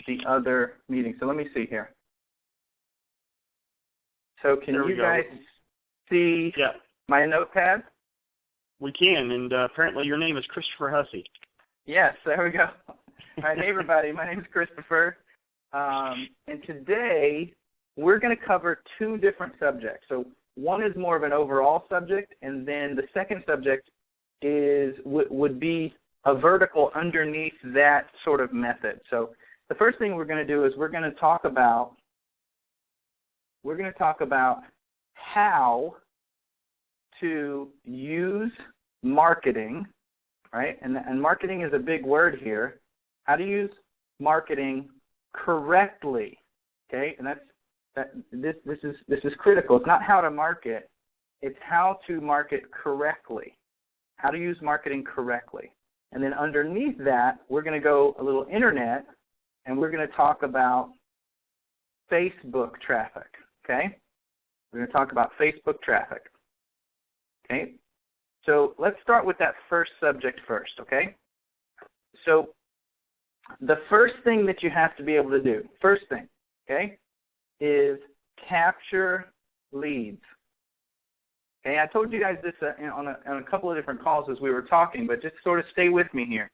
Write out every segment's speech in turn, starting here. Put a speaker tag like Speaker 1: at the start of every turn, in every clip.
Speaker 1: the other meeting. So let me see here. So can you guys see my notepad?
Speaker 2: We can, and apparently your name is Christopher Hussey.
Speaker 1: Yes, there we go. All right, hey everybody, my name is Christopher, and today we're going to cover two different subjects. So one is more of an overall subject, and then the second subject would be a vertical underneath that sort of method. So the first thing we're going to do is we're going to talk about how to use marketing, right? And marketing is a big word here. How to use marketing correctly, okay? And this is critical. It's not how to market, it's how to market correctly. How to use marketing correctly. And then underneath that, we're going to go a little internet, and we're going to talk about Facebook traffic, okay? We're going to talk about Facebook traffic, okay? So let's start with that first subject first, okay? So the first thing that you have to be able to do, first thing, okay, is capture leads. Okay, I told you guys this on a couple of different calls as we were talking, but just sort of stay with me here.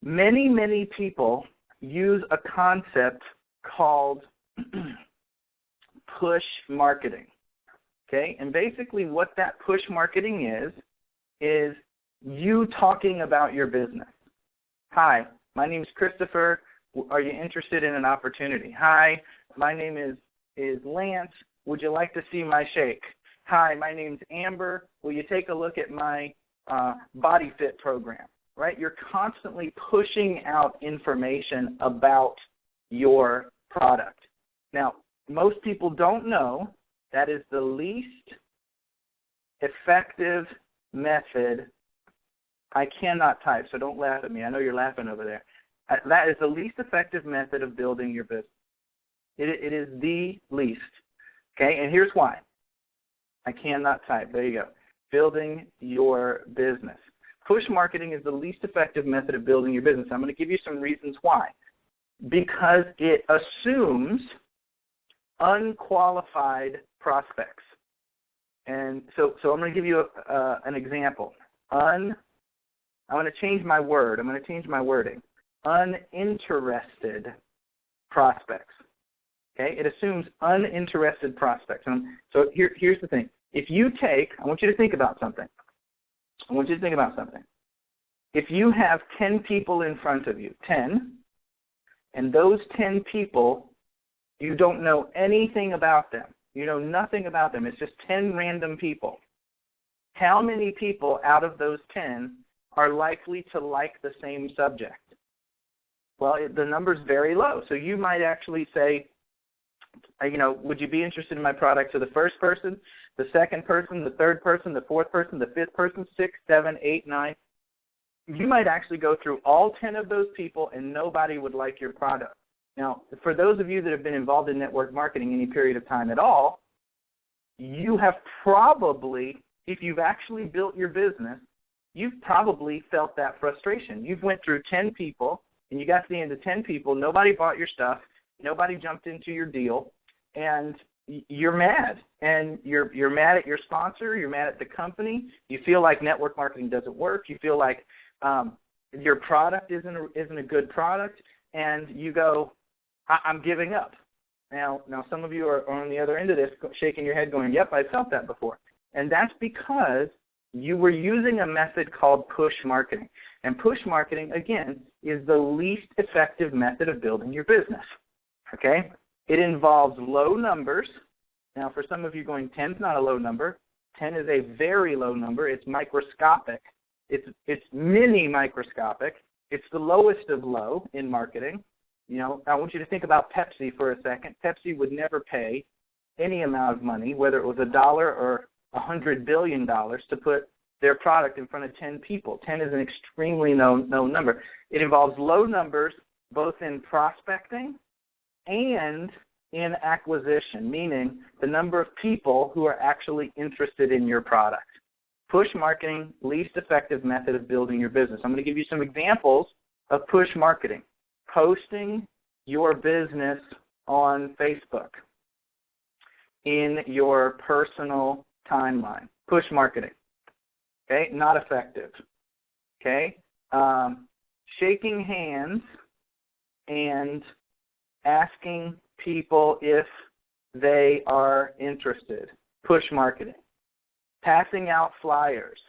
Speaker 1: Many, many people use a concept called push marketing. Okay, and basically what that push marketing is you talking about your business. Hi, my name is Christopher. Are you interested in an opportunity? Hi, my name is Lance. Would you like to see my shake? Hi, my name's Amber. Will you take a look at my Body Fit program? Right? You're constantly pushing out information about your product. Now, most people don't know that is the least effective method. I cannot type, so don't laugh at me. I know you're laughing over there. That is the least effective method of building your business. It is the least. Okay, and here's why. I cannot type. There you go. Building your business. Push marketing is the least effective method of building your business. I'm going to give you some reasons why. Because it assumes unqualified prospects. And so I'm going to give you an example. I'm going to change my word. I'm going to change my wording. Uninterested prospects. Okay? It assumes uninterested prospects. So here's the thing. If you I want you to think about something. If you have 10 people in front of you, 10, and those 10 people, you don't know anything about them. You know nothing about them. It's just 10 random people. How many people out of those 10 are likely to like the same subject? Well, the number's very low. So you might actually say, would you be interested in my product? So the first person, the second person, the third person, the fourth person, the fifth person, 6, 7, 8, 9. You might actually go through all 10 of those people and nobody would like your product. Now, for those of you that have been involved in network marketing any period of time at all, you have probably, if you've actually built your business, you've probably felt that frustration. You've went through 10 people, and you got to the end of 10 people, nobody bought your stuff, nobody jumped into your deal, and you're mad. And you're mad at your sponsor, you're mad at the company, you feel like network marketing doesn't work, you feel like your product isn't a good product, and you go, I'm giving up. Now some of you are on the other end of this shaking your head going, yep, I've felt that before. And that's because you were using a method called push marketing. And push marketing, again, is the least effective method of building your business. Okay? It involves low numbers. Now, for some of you going, 10 is not a low number. 10 is a very low number. It's microscopic. It's mini microscopic. It's the lowest of low in marketing. I want you to think about Pepsi for a second. Pepsi would never pay any amount of money, whether it was $1 or $100 billion, to put their product in front of 10 people. 10 is an extremely low number. It involves low numbers both in prospecting and in acquisition, meaning the number of people who are actually interested in your product. Push marketing, least effective method of building your business. I'm going to give you some examples of push marketing. Posting your business on Facebook in your personal timeline. Push marketing. Okay, not effective. Okay, shaking hands and asking people if they are interested. Push marketing. Passing out flyers.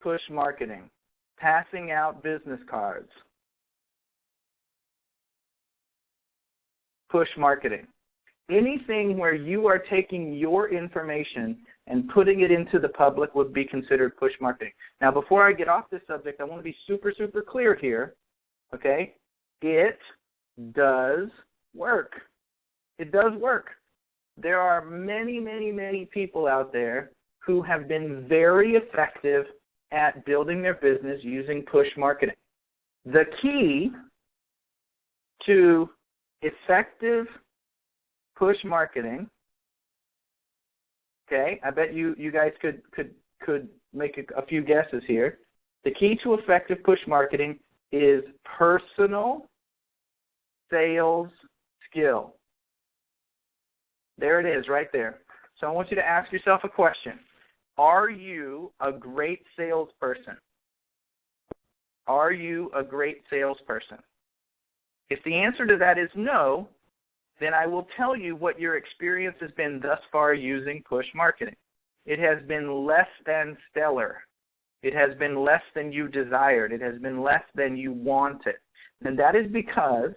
Speaker 1: Push marketing. Passing out business cards. Push marketing. Anything where you are taking your information and putting it into the public would be considered push marketing. Now, before I get off this subject, I want to be super, super clear here, okay? It does work. It does work. There are many, many, many people out there who have been very effective at building their business using push marketing. The key to effective push marketing, okay, I bet you guys could make a few guesses here. The key to effective push marketing is personal sales skill. There it is right there. So I want you to ask yourself a question. Are you a great salesperson? Are you a great salesperson? If the answer to that is no, then I will tell you what your experience has been thus far using push marketing. It has been less than stellar. It has been less than you desired. It has been less than you wanted. And that is because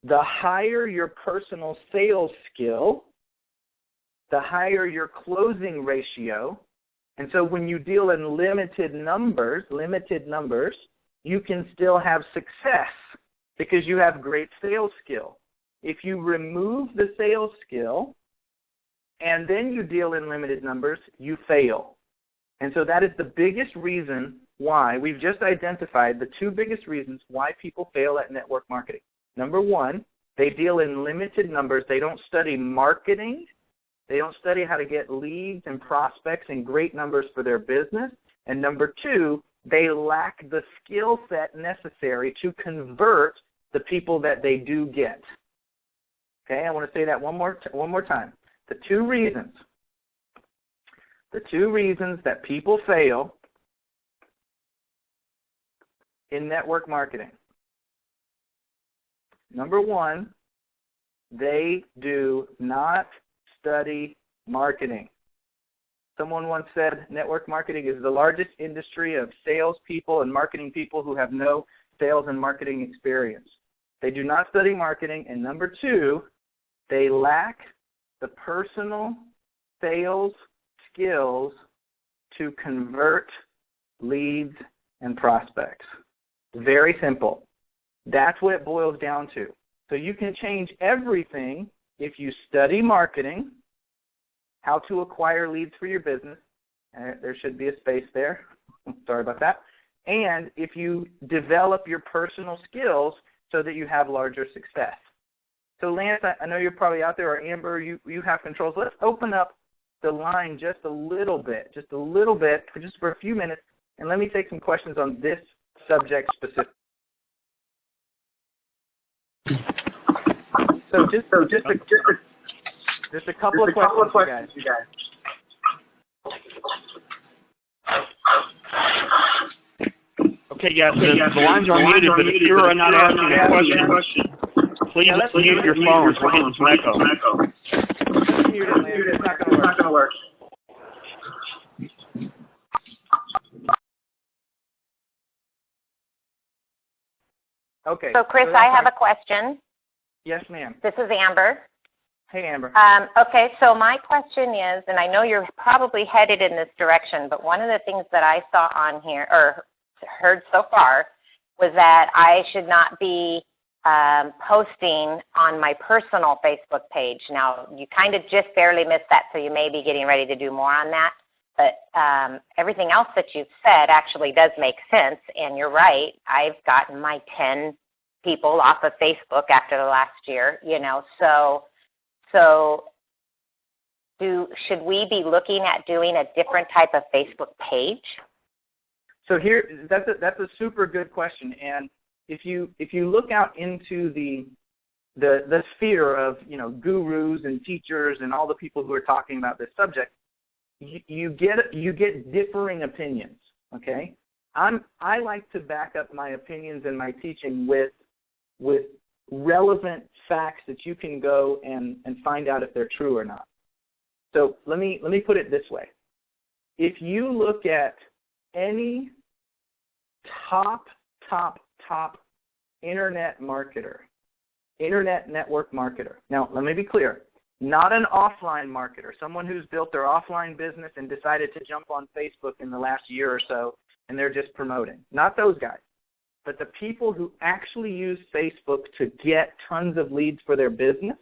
Speaker 1: the higher your personal sales skill, the higher your closing ratio. And so when you deal in limited numbers, you can still have success because you have great sales skill. If you remove the sales skill and then you deal in limited numbers, you fail. And so that is the biggest reason why we've just identified the two biggest reasons why people fail at network marketing. Number one, they deal in limited numbers. They don't study marketing. They don't study how to get leads and prospects in great numbers for their business. And number two, they lack the skill set necessary to convert the people that they do get. Okay, I want to say that one more time. The two reasons that people fail in network marketing. Number one, they do not study marketing. Someone once said network marketing is the largest industry of salespeople and marketing people who have no sales and marketing experience. They do not study marketing. And number two, they lack the personal sales skills to convert leads and prospects. Very simple. That's what it boils down to. So you can change everything if you study marketing, how to acquire leads for your business. There should be a space there. Sorry about that. And if you develop your personal skills so that you have larger success. So Lance, I know you're probably out there, or Amber, you have controls. Let's open up the line just a little bit, just for a few minutes, and let me take some questions on this subject specifically. So just a couple of questions, you guys.
Speaker 2: Okay, guys, the lines are muted, but if you are not asking a question, please mute your phones. We're getting some echo.
Speaker 1: It's not going to work. Okay.
Speaker 3: So, Chris, I have a question.
Speaker 1: Yes, ma'am.
Speaker 3: This is Amber.
Speaker 1: Hey, Amber.
Speaker 3: Okay, so my question is, and I know you're probably headed in this direction, but one of the things that I saw on here, or heard so far, was that I should not be posting on my personal Facebook page. Now, you kind of just barely missed that, so you may be getting ready to do more on that. But everything else that you've said actually does make sense, and you're right. I've gotten my 10 people off of Facebook after the last year, so should we be looking at doing a different type of Facebook page?
Speaker 1: So here, that's a super good question, and if you look out into the sphere of, you know, gurus and teachers and all the people who are talking about this subject, you get differing opinions. Okay, I like to back up my opinions and my teaching with relevant facts that you can go and find out if they're true or not. So let me put it this way. If you look at any top internet marketer, internet network marketer. Now, let me be clear. Not an offline marketer, someone who's built their offline business and decided to jump on Facebook in the last year or so and they're just promoting. Not those guys. But the people who actually use Facebook to get tons of leads for their business,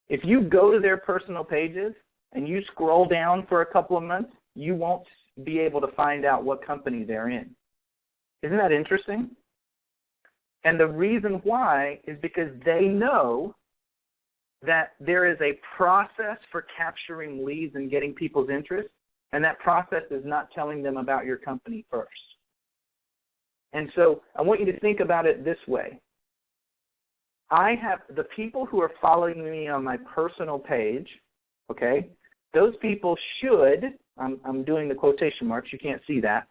Speaker 1: if you go to their personal pages and you scroll down for a couple of months, you won't be able to find out what company they're in. Isn't that interesting? And the reason why is because they know that there is a process for capturing leads and getting people's interest, and that process is not telling them about your company first. And so I want you to think about it this way. I have the people who are following me on my personal page, okay, those people should, I'm doing the quotation marks, you can't see that.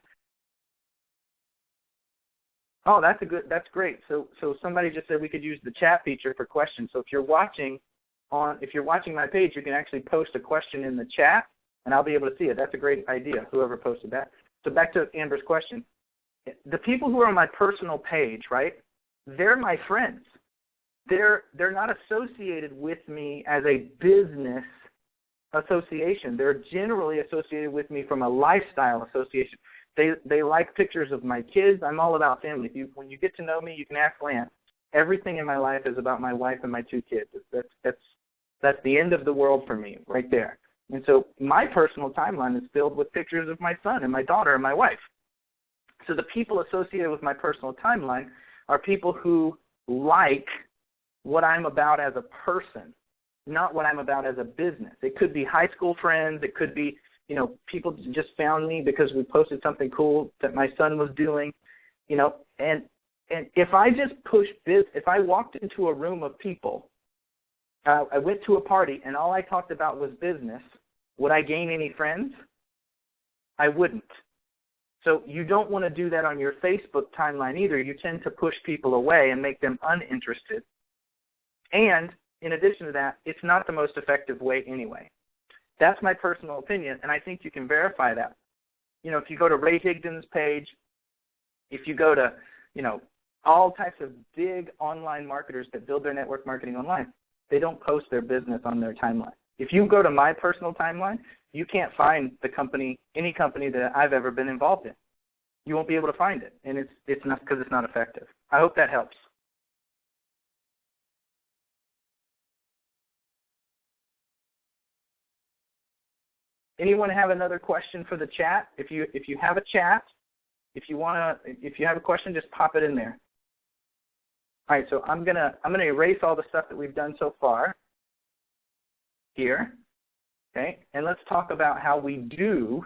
Speaker 1: Oh, that's great. So somebody just said we could use the chat feature for questions. So if you're watching my page, you can actually post a question in the chat, and I'll be able to see it. That's a great idea, whoever posted that. So back to Amber's question. The people who are on my personal page, right, they're my friends. They're not associated with me as a business association. They're generally associated with me from a lifestyle association. They like pictures of my kids. I'm all about family. When you get to know me, you can ask Lance. Everything in my life is about my wife and my 2 kids. That's the end of the world for me right there. And so my personal timeline is filled with pictures of my son and my daughter and my wife. So the people associated with my personal timeline are people who like what I'm about as a person, not what I'm about as a business. It could be high school friends. It could be, you know, people just found me because we posted something cool that my son was doing, you know. And if I just if I walked into a room of people, I went to a party and all I talked about was business, would I gain any friends? I wouldn't. So you don't want to do that on your Facebook timeline either. You tend to push people away and make them uninterested. And in addition to that, it's not the most effective way anyway. That's my personal opinion, and I think you can verify that. You know, if you go to Ray Higdon's page, if you go to, you know, all types of big online marketers that build their network marketing online, they don't post their business on their timeline. If you go to my personal timeline, you can't find any company that I've ever been involved in. You won't be able to find it, and it's not because it's not effective. I hope that helps. Anyone have another question for the chat? If you have a chat, if you have a question, just pop it in there. All right, so I'm gonna erase all the stuff that we've done so far here. Okay, and let's talk about how we do,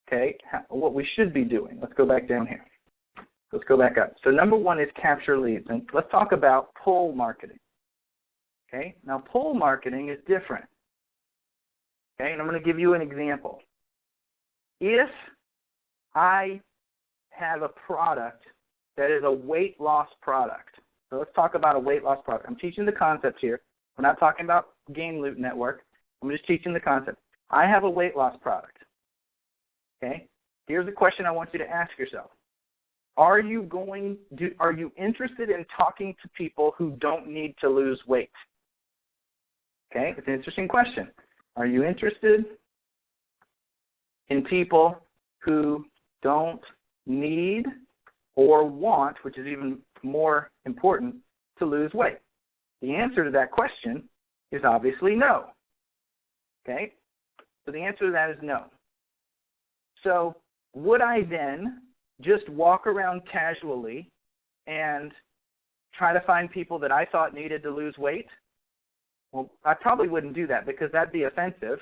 Speaker 1: okay, what we should be doing. Let's go back down here. Let's go back up. So number 1 is capture leads. And let's talk about pull marketing. Okay, now pull marketing is different. Okay, and I'm going to give you an example. If I have a product that is a weight loss product, so let's talk about a weight loss product. I'm teaching the concepts here. We're not talking about GameLoot Network. I'm just teaching the concept. I have a weight loss product. Okay? Here's a question I want you to ask yourself. Are you interested in talking to people who don't need to lose weight? Okay? It's an interesting question. Are you interested in people who don't need or want, which is even more important, to lose weight? The answer to that question is obviously no. Okay? So the answer to that is no. So would I then just walk around casually and try to find people that I thought needed to lose weight? Well, I probably wouldn't do that because that'd be offensive,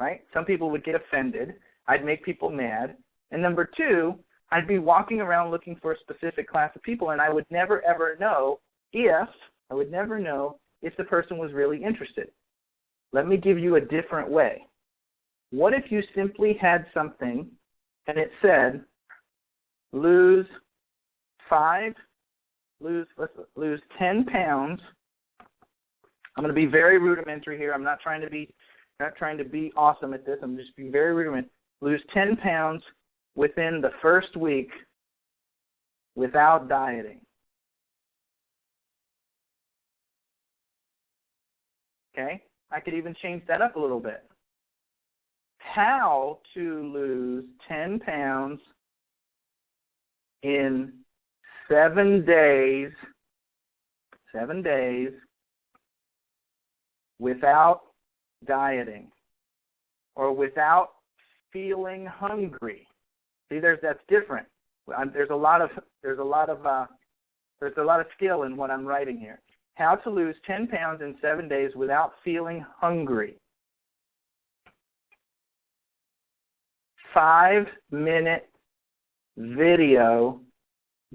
Speaker 1: right? Some people would get offended. I'd make people mad. And number 2, I'd be walking around looking for a specific class of people, and I would never, ever know if the person was really interested. Let me give you a different way. What if you simply had something and it said, lose 10 pounds. I'm going to be very rudimentary here. I'm not trying to be awesome at this. I'm just being very rudimentary. Lose 10 pounds within the first week without dieting. Okay? I could even change that up a little bit. How to lose 10 pounds in 7 days without dieting or without feeling hungry. See, that's different. There's a lot of skill in what I'm writing here. How to lose 10 pounds in 7 days without feeling hungry. 5-minute video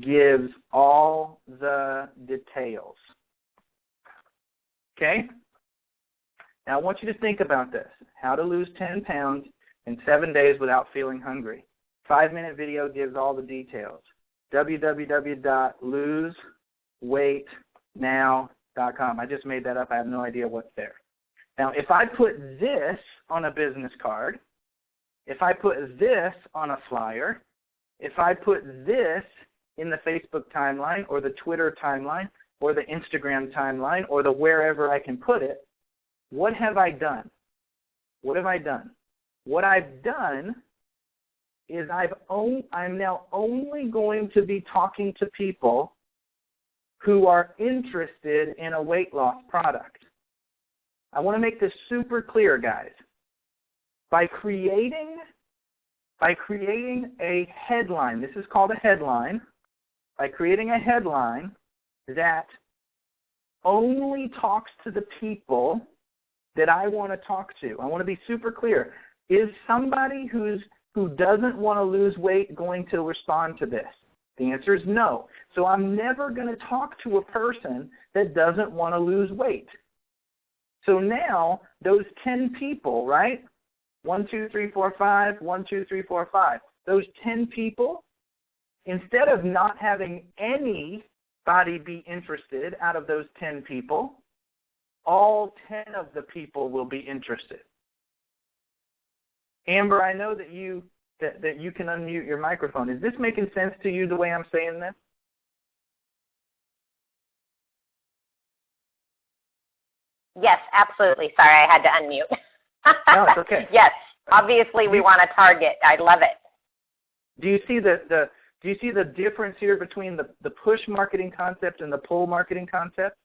Speaker 1: gives all the details. Okay? Now I want you to think about this. How to lose 10 pounds in 7 days without feeling hungry. 5-minute video gives all the details. www.loseweightnow.com. I just made that up. I have no idea what's there. Now, if I put this on a business card, if I put this on a flyer, if I put this in the Facebook timeline or the Twitter timeline or the Instagram timeline or the wherever I can put it, what have I done? What have I done? What I've done is I'm now only going to be talking to people who are interested in a weight loss product. I want to make this super clear, guys. By creating a headline, this is called a headline, by creating a headline that only talks to the people that I want to talk to. I want to be super clear. Is somebody who doesn't want to lose weight going to respond to this? The answer is no. So I'm never going to talk to a person that doesn't want to lose weight. So now those 10 people, right? 1, 2, 3, 4, 5, 1, 2, 3, 4, 5. Those 10 people, instead of not having anybody be interested out of those 10 people, all 10 of the people will be interested. Amber, I know that you can unmute your microphone. Is this making sense to you the way I'm saying this?
Speaker 3: Yes, absolutely. Sorry, I had to unmute.
Speaker 1: No, it's okay.
Speaker 3: Yes, obviously we want to target. I love it.
Speaker 1: Do you see the difference here between the push marketing concept and the pull marketing concept?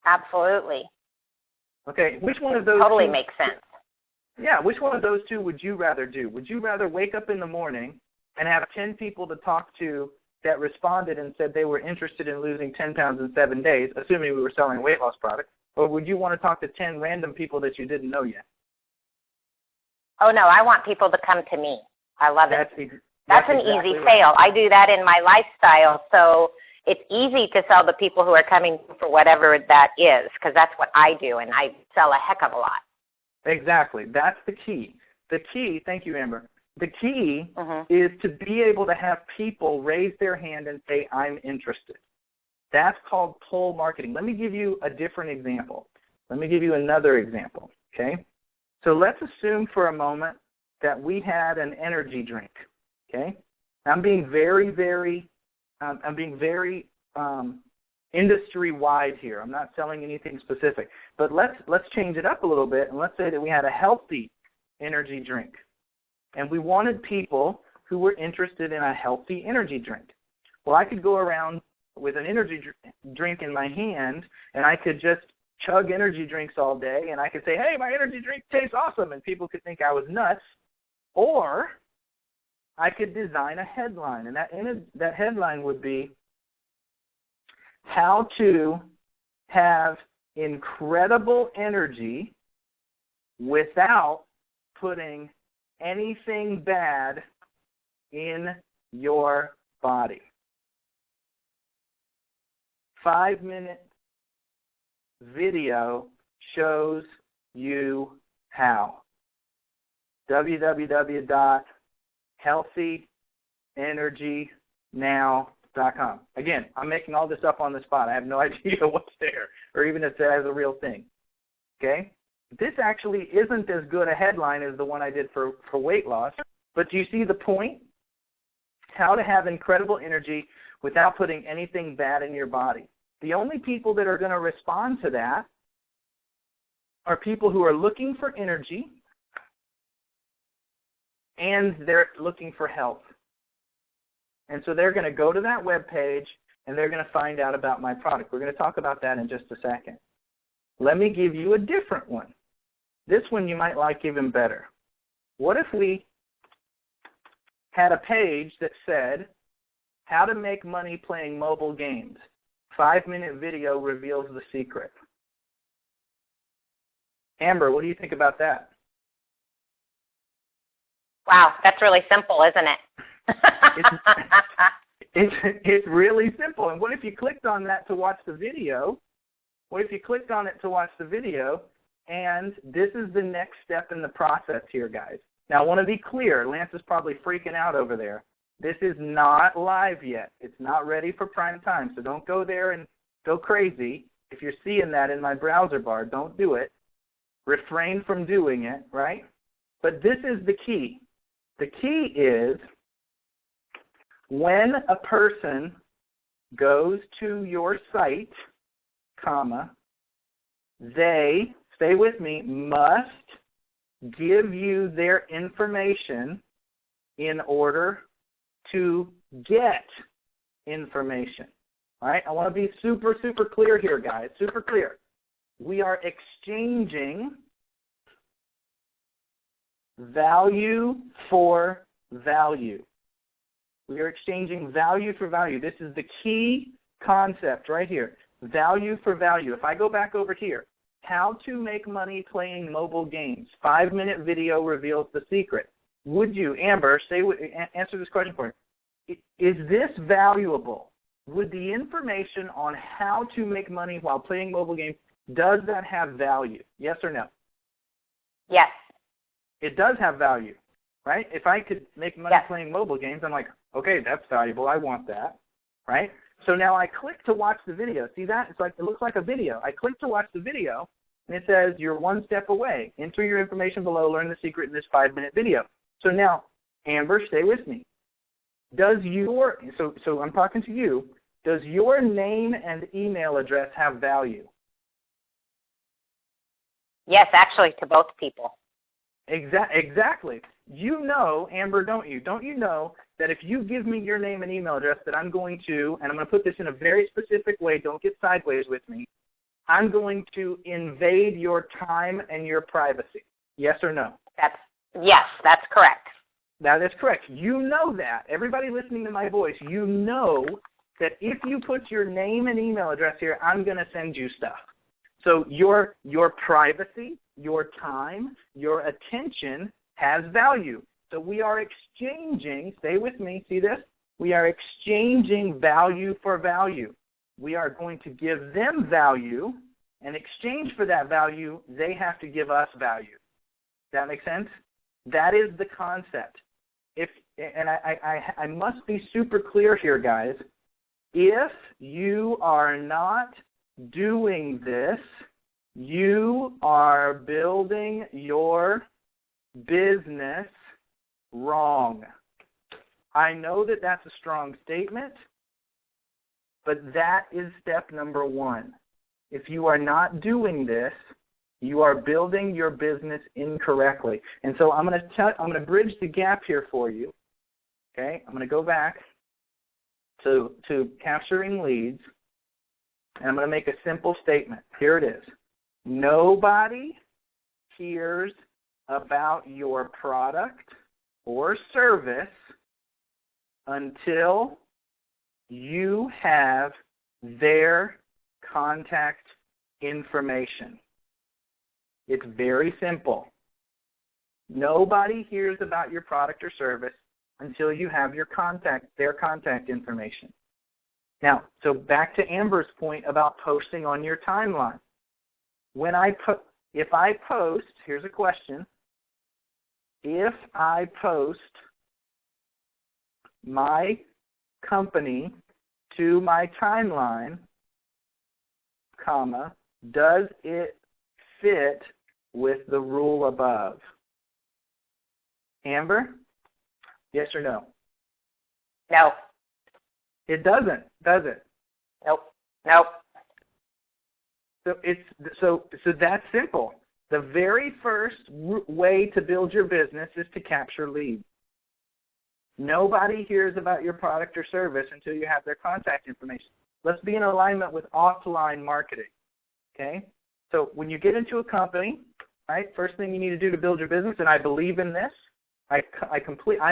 Speaker 3: Absolutely.
Speaker 1: Okay, which one of those
Speaker 3: totally makes sense.
Speaker 1: Yeah, which one of those two would you rather do? Would you rather wake up in the morning and have 10 people to talk to that responded and said they were interested in losing 10 pounds in 7 days, assuming we were selling a weight loss product, or would you want to talk to 10 random people that you didn't know yet?
Speaker 3: Oh, no, I want people to come to me. I love it. That's an
Speaker 1: exactly
Speaker 3: easy
Speaker 1: right.
Speaker 3: sale. I do that in my lifestyle, so it's easy to sell the people who are coming for whatever that is, because that's what I do, and I sell a heck of a lot.
Speaker 1: Exactly. That's the key. The key, thank you, Amber. The key is to be able to have people raise their hand and say, I'm interested. That's called pull marketing. Let me give you a different example. Let me give you another example, okay? So let's assume for a moment that we had an energy drink, okay? I'm being very, very industry-wide here. I'm not selling anything specific. But let's change it up a little bit, and let's say that we had a healthy energy drink, and we wanted people who were interested in a healthy energy drink. Well, I could go around with an energy drink in my hand, and I could just chug energy drinks all day, and I could say, hey, my energy drink tastes awesome, and people could think I was nuts. Or I could design a headline, and that headline would be, how to have incredible energy without putting anything bad in your body. 5-minute video shows you how. www.healthyenergynow.com. Again, I'm making all this up on the spot. I have no idea what's there or even if that is a real thing. Okay? This actually isn't as good a headline as the one I did for weight loss, but do you see the point? How to have incredible energy without putting anything bad in your body. The only people that are going to respond to that are people who are looking for energy and they're looking for health. And so they're going to go to that webpage and they're going to find out about my product. We're going to talk about that in just a second. Let me give you a different one. This one you might like even better. What if we had a page that said, how to make money playing mobile games? 5-minute video reveals the secret. Amber, what do you think about that?
Speaker 3: Wow, that's really simple, isn't it?
Speaker 1: It's really simple. And what if you clicked on that to watch the video? What if you clicked on it to watch the video? And this is the next step in the process here, guys. Now, I want to be clear. Lance is probably freaking out over there. This is not live yet. It's not ready for prime time, so don't go there and go crazy. If you're seeing that in my browser bar, don't do it. Refrain from doing it, right? But this is the key. The key is when a person goes to your site, comma, they, stay with me, must give you their information in order to get information. All right? I want to be super, super clear here, guys. Super clear. We are exchanging value for value. We are exchanging value for value. This is the key concept right here. Value for value. If I go back over here, how to make money playing mobile games. 5-minute video reveals the secret. Would you, Amber, answer this question for me. Is this valuable? Would the information on how to make money while playing mobile games, does that have value? Yes or no?
Speaker 3: Yes.
Speaker 1: It does have value, right? If I could make money playing mobile games, I'm like, okay, that's valuable. I want that, right? So now I click to watch the video. See that? It's like, it looks like a video. I click to watch the video, and it says you're one step away. Enter your information below. Learn the secret in this 5-minute video. So now, Amber, stay with me. So I'm talking to you. Does your name and email address have value?
Speaker 3: Yes, actually, to both people.
Speaker 1: Exactly. You know, Amber, don't you? Don't you know that if you give me your name and email address that I'm going to, and I'm going to put this in a very specific way, don't get sideways with me, I'm going to invade your time and your privacy. Yes or no?
Speaker 3: Yes, that's correct.
Speaker 1: That is correct. You know that. Everybody listening to my voice, you know that if you put your name and email address here, I'm going to send you stuff. So your privacy, your time, your attention has value. So we are exchanging, stay with me, see this? We are exchanging value for value. We are going to give them value. In exchange for that value, they have to give us value. Does that make sense? That is the concept. I must be super clear here, guys. If you are not doing this, you are building your business wrong. I know that that's a strong statement, but that is step number one. If you are not doing this, you are building your business incorrectly. And so I'm going to bridge the gap here for you. Okay? I'm going to go back to capturing leads, and I'm going to make a simple statement. Here it is. Nobody cares about your product or service until you have their contact information. It's very simple. Nobody hears about your product or service until you have their contact information. Now, so back to Amber's point about posting on your timeline. If I post, here's a question. If I post my company to my timeline, comma, does it fit with the rule above? Amber, yes or no?
Speaker 3: No.
Speaker 1: It doesn't, does it?
Speaker 3: Nope.
Speaker 1: So that's simple. The very first way to build your business is to capture leads. Nobody hears about your product or service until you have their contact information. Let's be in alignment with offline marketing, okay? So when you get into a company, right, first thing you need to do to build your business, and I believe in this, I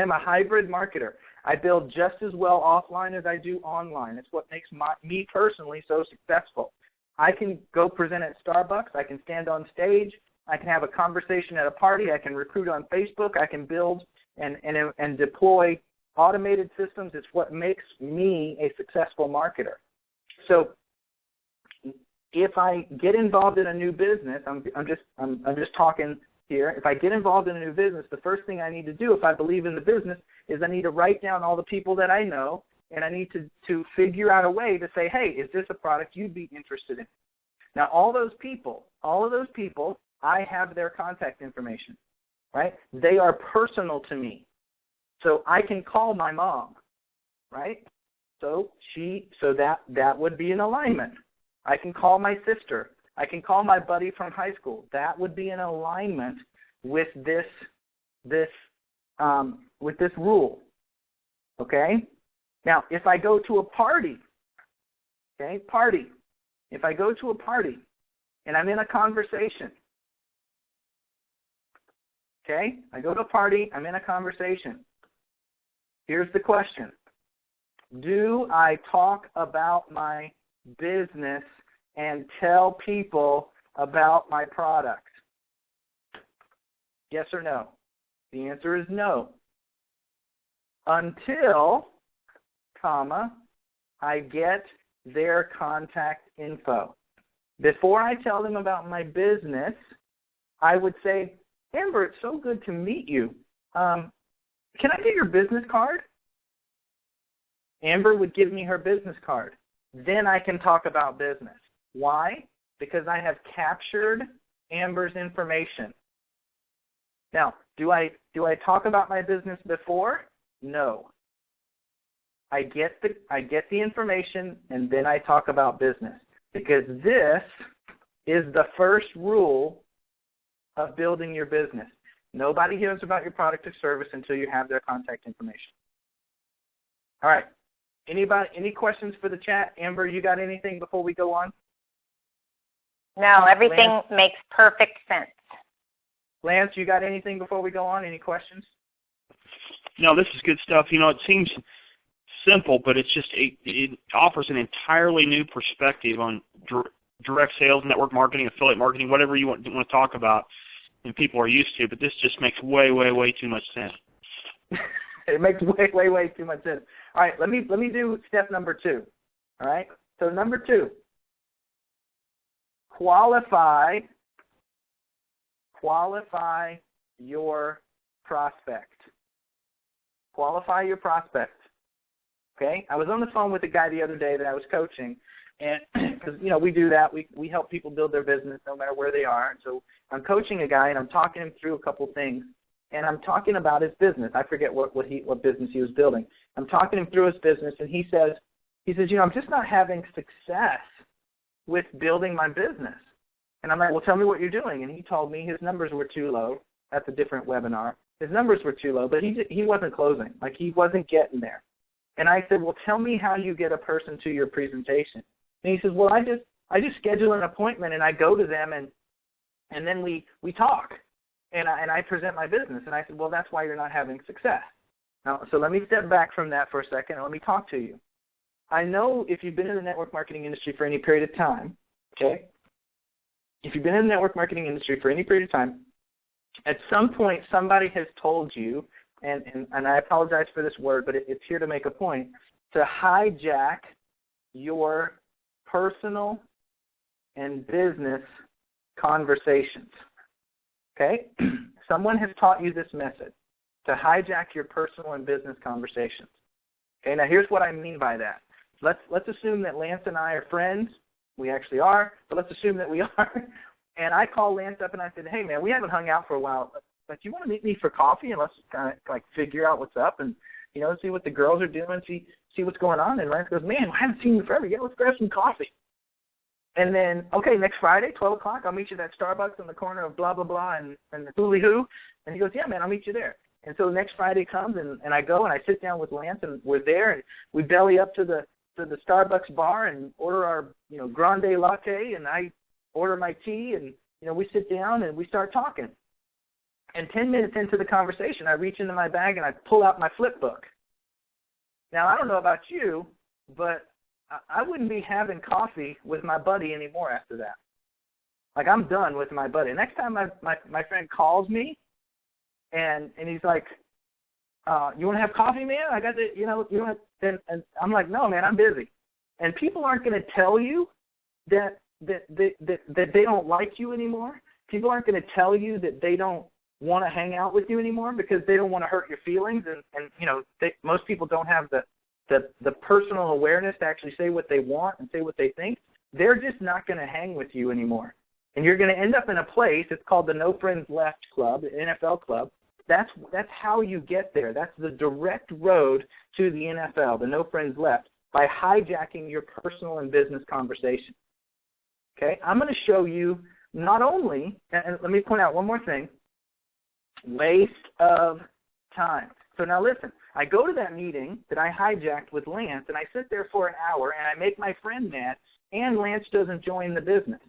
Speaker 1: am a hybrid marketer. I build just as well offline as I do online. It's what makes me personally so successful. I can go present at Starbucks. I can stand on stage. I can have a conversation at a party. I can recruit on Facebook. I can build and deploy automated systems. It's what makes me a successful marketer. So if I get involved in a new business, I'm just talking here. If I get involved in a new business, the first thing I need to do, if I believe in the business, is I need to write down all the people that I know, and I need to figure out a way to say, hey, is this a product you'd be interested in? Now, all of those people, I have their contact information, right? They are personal to me. So I can call my mom, right? So that would be an alignment. I can call my sister. I can call my buddy from high school. That would be in alignment with this rule. Okay? Now, if I go to a party, if I go to a party and I'm in a conversation, okay? I go to a party, I'm in a conversation. Here's the question. Do I talk about my business and tell people about my product? Yes or no? The answer is no. Until, comma, I get their contact info. Before I tell them about my business, I would say, Amber, it's so good to meet you. Can I get your business card? Amber would give me her business card. Then I can talk about business. Why? Because I have captured Amber's information. Now, do I talk about my business before? No. I get the information and then I talk about business, because this is the first rule of building your business. Nobody hears about your product or service until you have their contact information. All right. Any questions for the chat? Amber, you got anything before we go on?
Speaker 3: No, everything Lance, makes perfect sense.
Speaker 1: Lance, you got anything before we go on? Any questions?
Speaker 2: No, this is good stuff. You know, it seems simple, but it's just it offers an entirely new perspective on direct sales, network marketing, affiliate marketing, whatever you want to talk about, and people are used to. But this just makes way too much sense.
Speaker 1: It makes way too much sense. All right, let me do step number 2. All right. So number 2, qualify your prospect. Qualify your prospect. Okay? I was on the phone with a guy the other day that I was coaching, and because we do that, we help people build their business no matter where they are. And so I'm coaching a guy and I'm talking him through a couple things, and I'm talking about his business. I forget what business he was building. I'm talking him through his business, and he says, I'm just not having success with building my business. And I'm like, well, tell me what you're doing. And he told me his numbers were too low. That's a different webinar. His numbers were too low, but he wasn't closing. Like, he wasn't getting there. And I said, well, tell me how you get a person to your presentation. And he says, well, I just schedule an appointment and I go to them and then we talk and I present my business. And I said, well, that's why you're not having success. Now, so let me step back from that for a second and let me talk to you. I know if you've been in the network marketing industry for any period of time, okay, if you've been in the network marketing industry for any period of time, at some point somebody has told you and I apologize for this word, but it's here to make a point, to hijack your personal and business conversations. Okay? Someone has taught you this method, to hijack your personal and business conversations. Okay, now here's what I mean by that. Let's assume that Lance and I are friends. We actually are, but let's assume that we are. And I call Lance up and I said, hey, man, we haven't hung out for a while, but you want to meet me for coffee and let's kind of like figure out what's up and, you know, see what the girls are doing, see what's going on. And Lance goes, man, I haven't seen you forever. Yeah, let's grab some coffee. And then, okay, next Friday, 12 o'clock, I'll meet you at that Starbucks on the corner of blah, blah, blah and the Hooly Hoo. And he goes, yeah, man, I'll meet you there. And so next Friday comes and I go and I sit down with Lance and we're there and we belly up to the Starbucks bar and order our, you know, grande latte and I order my tea and, you know, we sit down and we start talking. And 10 minutes into the conversation, I reach into my bag and I pull out my flip book. Now, I don't know about you, but I wouldn't be having coffee with my buddy anymore after that. Like, I'm done with my buddy. Next time my friend calls me and he's like, you want to have coffee, man? I got the, you know, and I'm like, no, man, I'm busy. And people aren't going to tell you that they don't like you anymore. People aren't going to tell you that they don't want to hang out with you anymore because they don't want to hurt your feelings. And you know, most people don't have the personal awareness to actually say what they want and say what they think. They're just not going to hang with you anymore. And you're going to end up in a place, it's called the No Friends Left Club, the NFL club. That's how you get there. That's the direct road to the NFL, the No Friends Left, by hijacking your personal and business conversation. Okay? I'm going to show you not only, and let me point out one more thing, waste of time. So now listen, I go to that meeting that I hijacked with Lance, and I sit there for an hour, and I make my friend mad, and Lance doesn't join the business.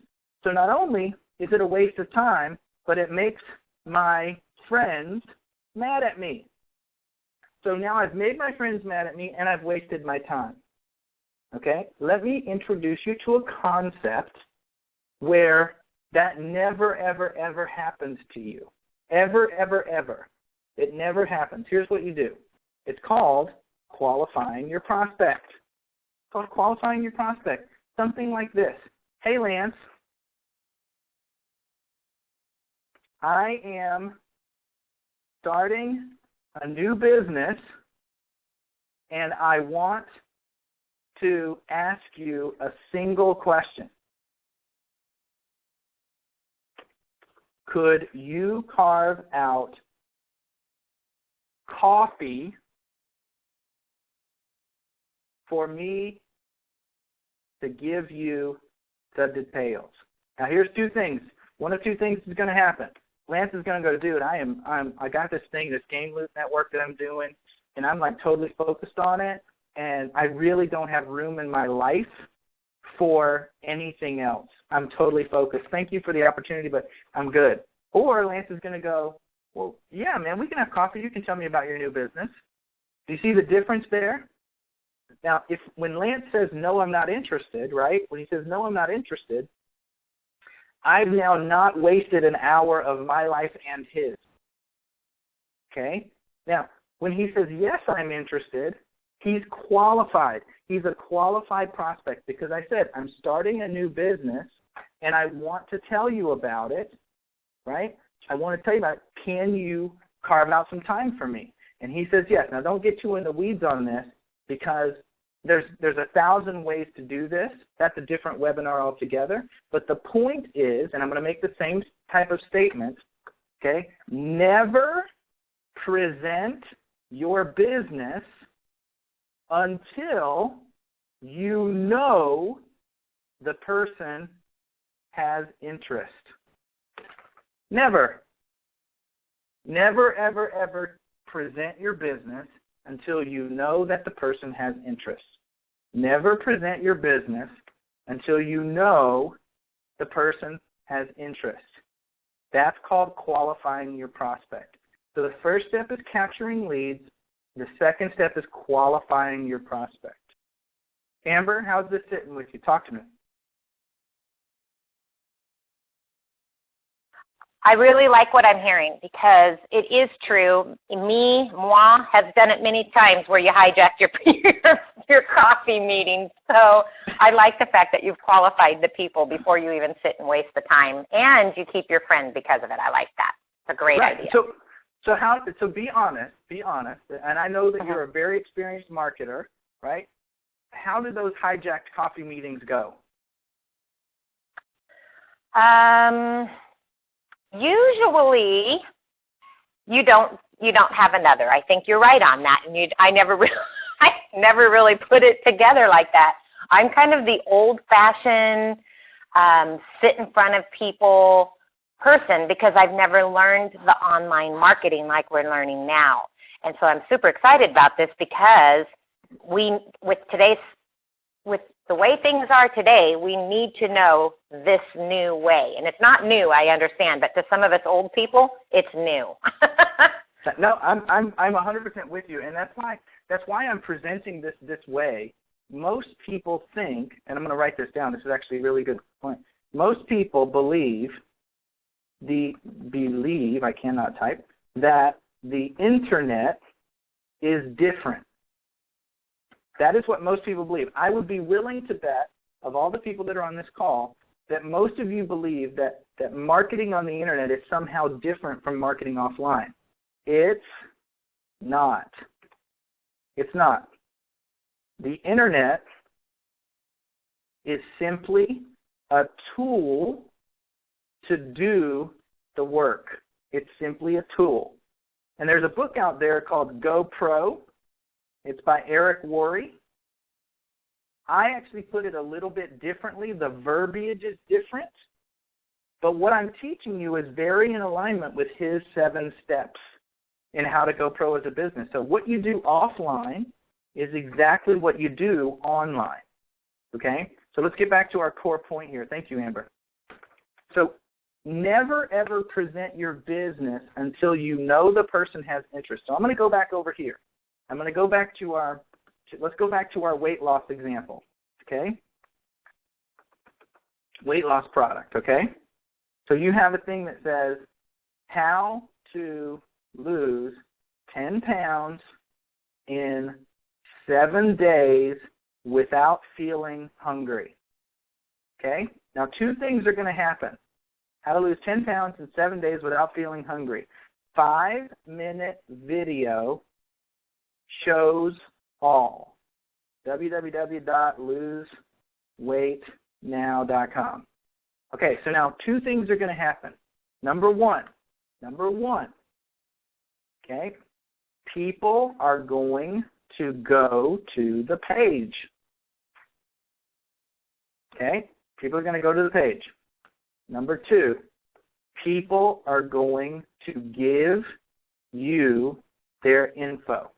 Speaker 1: So not only is it a waste of time, but it makes my friends mad at me. So now I've made my friends mad at me, and I've wasted my time. Okay? Let me introduce you to a concept where that never, ever, ever happens to you. Ever, ever, ever. It never happens. Here's what you do. It's called qualifying your prospect. It's called qualifying your prospect. Something like this. Hey, Lance, I am starting a new business, and I want to ask you a single question. Could you carve out coffee for me to give you the details? Now, here's two things. One of two things is going to happen. Lance is going to go, dude, I got this thing, this GameLoot network that I'm doing, and I'm like totally focused on it, and I really don't have room in my life for anything else. I'm totally focused. Thank you for the opportunity, but I'm good. Or Lance is going to go, well, yeah, man, we can have coffee. You can tell me about your new business. Do you see the difference there? Now, when Lance says, no, I'm not interested, right? When he says, no, I'm not interested, I've now not wasted an hour of my life and his. Okay? Now, when he says, yes, I'm interested, he's qualified. He's a qualified prospect because I said, I'm starting a new business and I want to tell you about it, right? I want to tell you about it. Can you carve out some time for me? And he says, yes. Now, don't get too in the weeds on this because there's 1,000 ways to do this. That's a different webinar altogether. But the point is, and I'm going to make the same type of statement, okay, never present your business until you know the person has interest. Never. Never, ever, ever present your business until you know that the person has interest. Never present your business until you know the person has interest. That's called qualifying your prospect. So the first step is capturing leads. The second step is qualifying your prospect. Amber, how's this sitting with you? Talk to me.
Speaker 3: I really like what I'm hearing because it is true. Moi, has done it many times where you hijack your coffee meetings. So I like the fact that you've qualified the people before you even sit and waste the time, and you keep your friend because of it. I like that. It's a great idea.
Speaker 1: So be honest, and I know that you're a very experienced marketer, right? How did those hijacked coffee meetings go?
Speaker 3: Usually, you don't have another. I think you're right on that, and I never really put it together like that. I'm kind of the old-fashioned sit in front of people person because I've never learned the online marketing like we're learning now, and so I'm super excited about this because with the way things are today, we need to know this new way. And it's not new, I understand, but to some of us old people, it's new.
Speaker 1: No, I'm 100% with you, and that's why I'm presenting this way. Most people think, and I'm going to write this down. This is actually a really good point. Most people believe I cannot type, that the internet is different. That is what most people believe. I would be willing to bet, of all the people that are on this call, that most of you believe that marketing on the internet is somehow different from marketing offline. It's not. It's not. The internet is simply a tool to do the work. It's simply a tool. And there's a book out there called Go Pro. It's by Eric Worre. I actually put it a little bit differently. The verbiage is different. But what I'm teaching you is very in alignment with his 7 steps in how to go pro as a business. So what you do offline is exactly what you do online. Okay? So let's get back to our core point here. Thank you, Amber. So never, ever present your business until you know the person has interest. So I'm going to go back over here. I'm going to go back to let's go back to our weight loss example, okay? Weight loss product, okay? So you have a thing that says how to lose 10 pounds in 7 days without feeling hungry, okay? Now 2 things are going to happen. How to lose 10 pounds in 7 days without feeling hungry. 5-minute video shows all. www.loseweightnow.com. Okay, so now 2 things are going to happen. Number one, okay, people are going to go to the page. Okay, people are going to go to the page. Number 2, people are going to give you their info.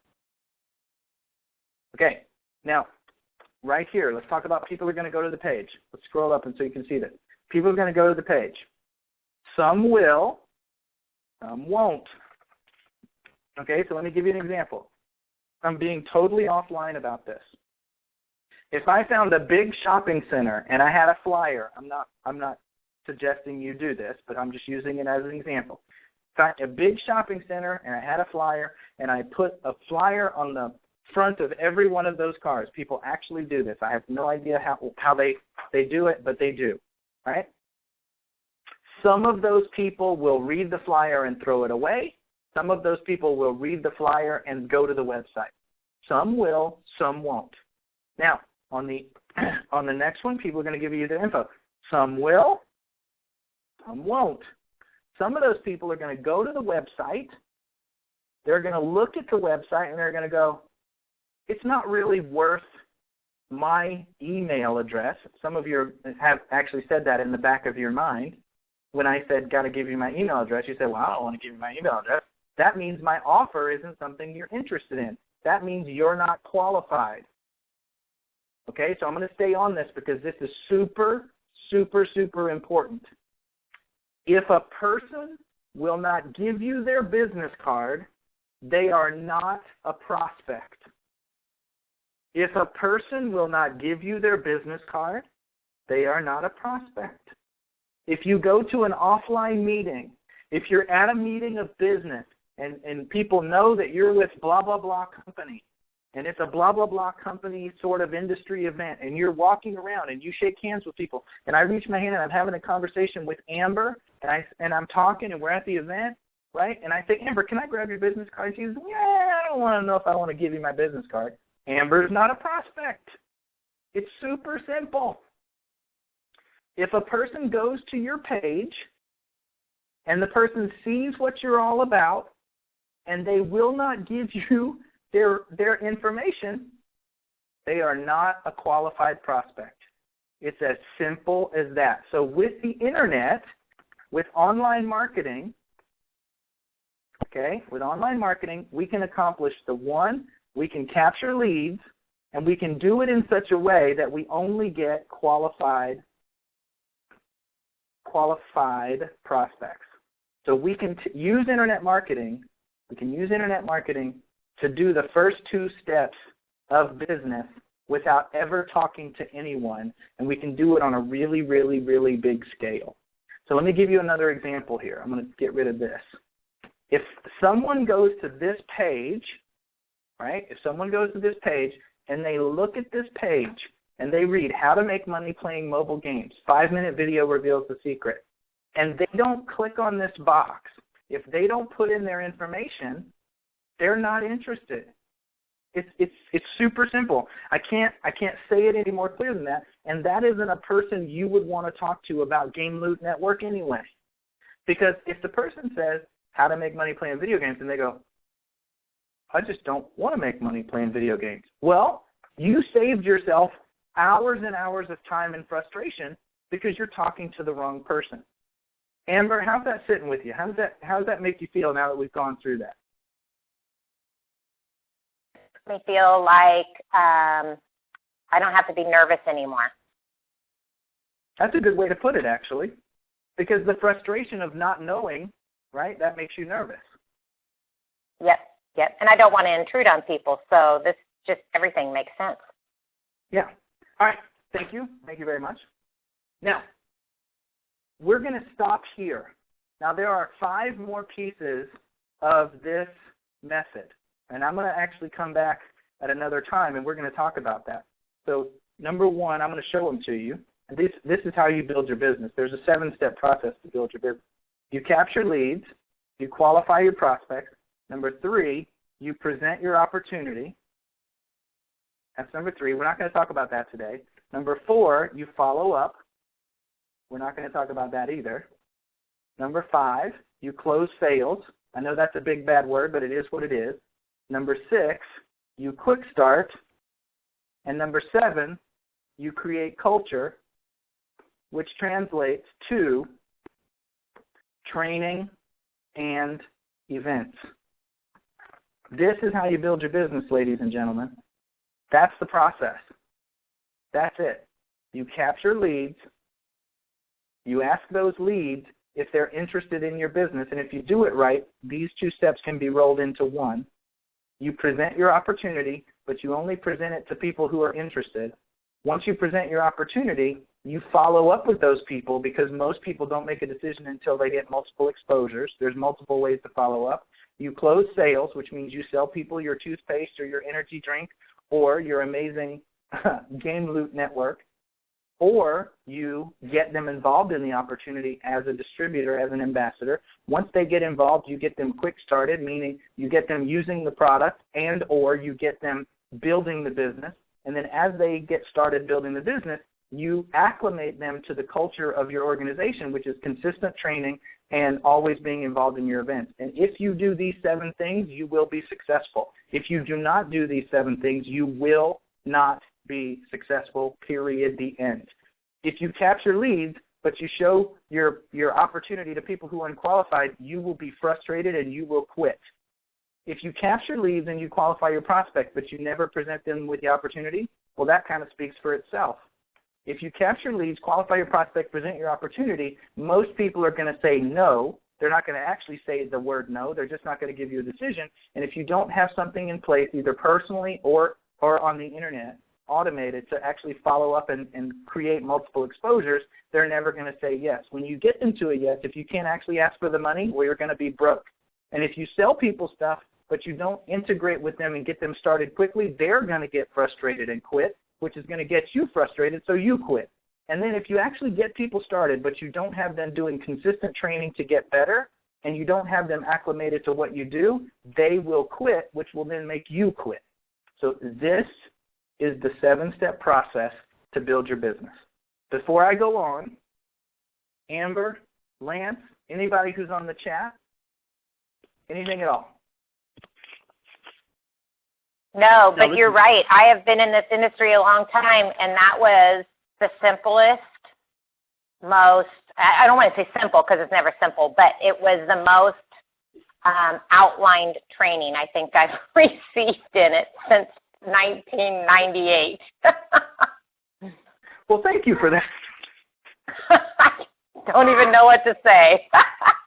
Speaker 1: Okay, now, right here, let's talk about people are going to go to the page. Let's scroll up and so you can see this. People are going to go to the page. Some will, some won't. Okay, so let me give you an example. I'm being totally offline about this. If I found a big shopping center and I had a flyer, I'm not suggesting you do this, but I'm just using it as an example. Found a big shopping center and I had a flyer and I put a flyer on the front of every one of those cars. People actually do this. I have no idea how they do it, but they do. Right? Some of those people will read the flyer and throw it away. Some of those people will read the flyer and go to the website. Some will, some won't. Now, on the next one, people are going to give you their info. Some will, some won't. Some of those people are going to go to the website. They're going to look at the website and they're going to go, it's not really worth my email address. Some of you have actually said that in the back of your mind. When I said, got to give you my email address, you said, well, I don't want to give you my email address. That means my offer isn't something you're interested in. That means you're not qualified. Okay, so I'm going to stay on this because this is super, super, super important. If a person will not give you their business card, they are not a prospect. If a person will not give you their business card, they are not a prospect. If you go to an offline meeting If you're at a meeting of business and people know that you're with blah, blah, blah company, and it's a blah, blah, blah company sort of industry event, and you're walking around and you shake hands with people, and I reach my hand and I'm having a conversation with Amber, and I'm talking and we're at the event, right? And I say, Amber, can I grab your business card? She says, yeah, I don't want to know if I want to give you my business card. Amber's not a prospect. It's super simple. If a person goes to your page and the person sees what you're all about and they will not give you their information, they are not a qualified prospect. It's as simple as that. So with the internet, with online marketing, with online marketing, we can accomplish we can capture leads, and we can do it in such a way that we only get qualified prospects. So we can use internet marketing. We can use internet marketing to do the first two steps of business without ever talking to anyone, and we can do it on a really, really, really big scale. So let me give you another example here. I'm going to get rid of this. If someone goes to this page, right, if someone goes to this page and they look at this page and they read how to make money playing mobile games, 5-minute video reveals the secret, and they don't click on this box, if they don't put in their information, they're not interested. It's super simple. I can't say it any more clear than that, and that isn't a person you would want to talk to about GameLoot Network anyway. Because if the person says how to make money playing video games and they go, I just don't want to make money playing video games. Well, you saved yourself hours and hours of time and frustration because you're talking to the wrong person. Amber, how's that sitting with you? How does that make you feel now that we've gone through that?
Speaker 3: Me feel like I don't have to be nervous anymore.
Speaker 1: That's a good way to put it, actually, because the frustration of not knowing, right, that makes you nervous.
Speaker 3: Yep, and I don't want to intrude on people, so this just everything makes sense.
Speaker 1: Yeah. All right. Thank you. Thank you very much. Now, we're going to stop here. Now, there are 5 more pieces of this method, and I'm going to actually come back at another time, and we're going to talk about that. So, number 1, I'm going to show them to you. This is how you build your business. There's a 7-step process to build your business. You capture leads. You qualify your prospects. Number 3, you present your opportunity. That's number 3. We're not going to talk about that today. Number 4, you follow up. We're not going to talk about that either. Number 5, you close sales. I know that's a big bad word, but it is what it is. Number 6, you quick start. And number 7, you create culture, which translates to training and events. This is how you build your business, ladies and gentlemen. That's the process. That's it. You capture leads. You ask those leads if they're interested in your business, and if you do it right, these 2 steps can be rolled into one. You present your opportunity, but you only present it to people who are interested. Once you present your opportunity, you follow up with those people because most people don't make a decision until they get multiple exposures. There's multiple ways to follow up. You close sales, which means you sell people your toothpaste or your energy drink or your amazing GameLoot network, or you get them involved in the opportunity as a distributor, as an ambassador. Once they get involved, you get them quick started, meaning you get them using the product and or you get them building the business. And then as they get started building the business, you acclimate them to the culture of your organization, which is consistent training and always being involved in your events. And if you do these 7 things, you will be successful. If you do not do these 7 things, you will not be successful, period, the end. If you capture leads, but you show your opportunity to people who are unqualified, you will be frustrated and you will quit. If you capture leads and you qualify your prospect, but you never present them with the opportunity, well, that kind of speaks for itself. If you capture leads, qualify your prospect, present your opportunity, most people are going to say no. They're not going to actually say the word no. They're just not going to give you a decision. And if you don't have something in place, either personally or on the internet, automated to actually follow up and create multiple exposures, they're never going to say yes. When you get them to a yes, if you can't actually ask for the money, well, you're going to be broke. And if you sell people stuff, but you don't integrate with them and get them started quickly, they're going to get frustrated and quit, which is going to get you frustrated, so you quit. And then if you actually get people started, but you don't have them doing consistent training to get better, and you don't have them acclimated to what you do, they will quit, which will then make you quit. So this is the 7-step process to build your business. Before I go on, Amber, Lance, anybody who's on the chat, anything at all?
Speaker 3: No, but you're right. I have been in this industry a long time, and that was the simplest, most, I don't want to say simple because it's never simple, but it was the most outlined training I think I've received in it since 1998.
Speaker 1: Well, thank you for that.
Speaker 3: I don't even know what to say.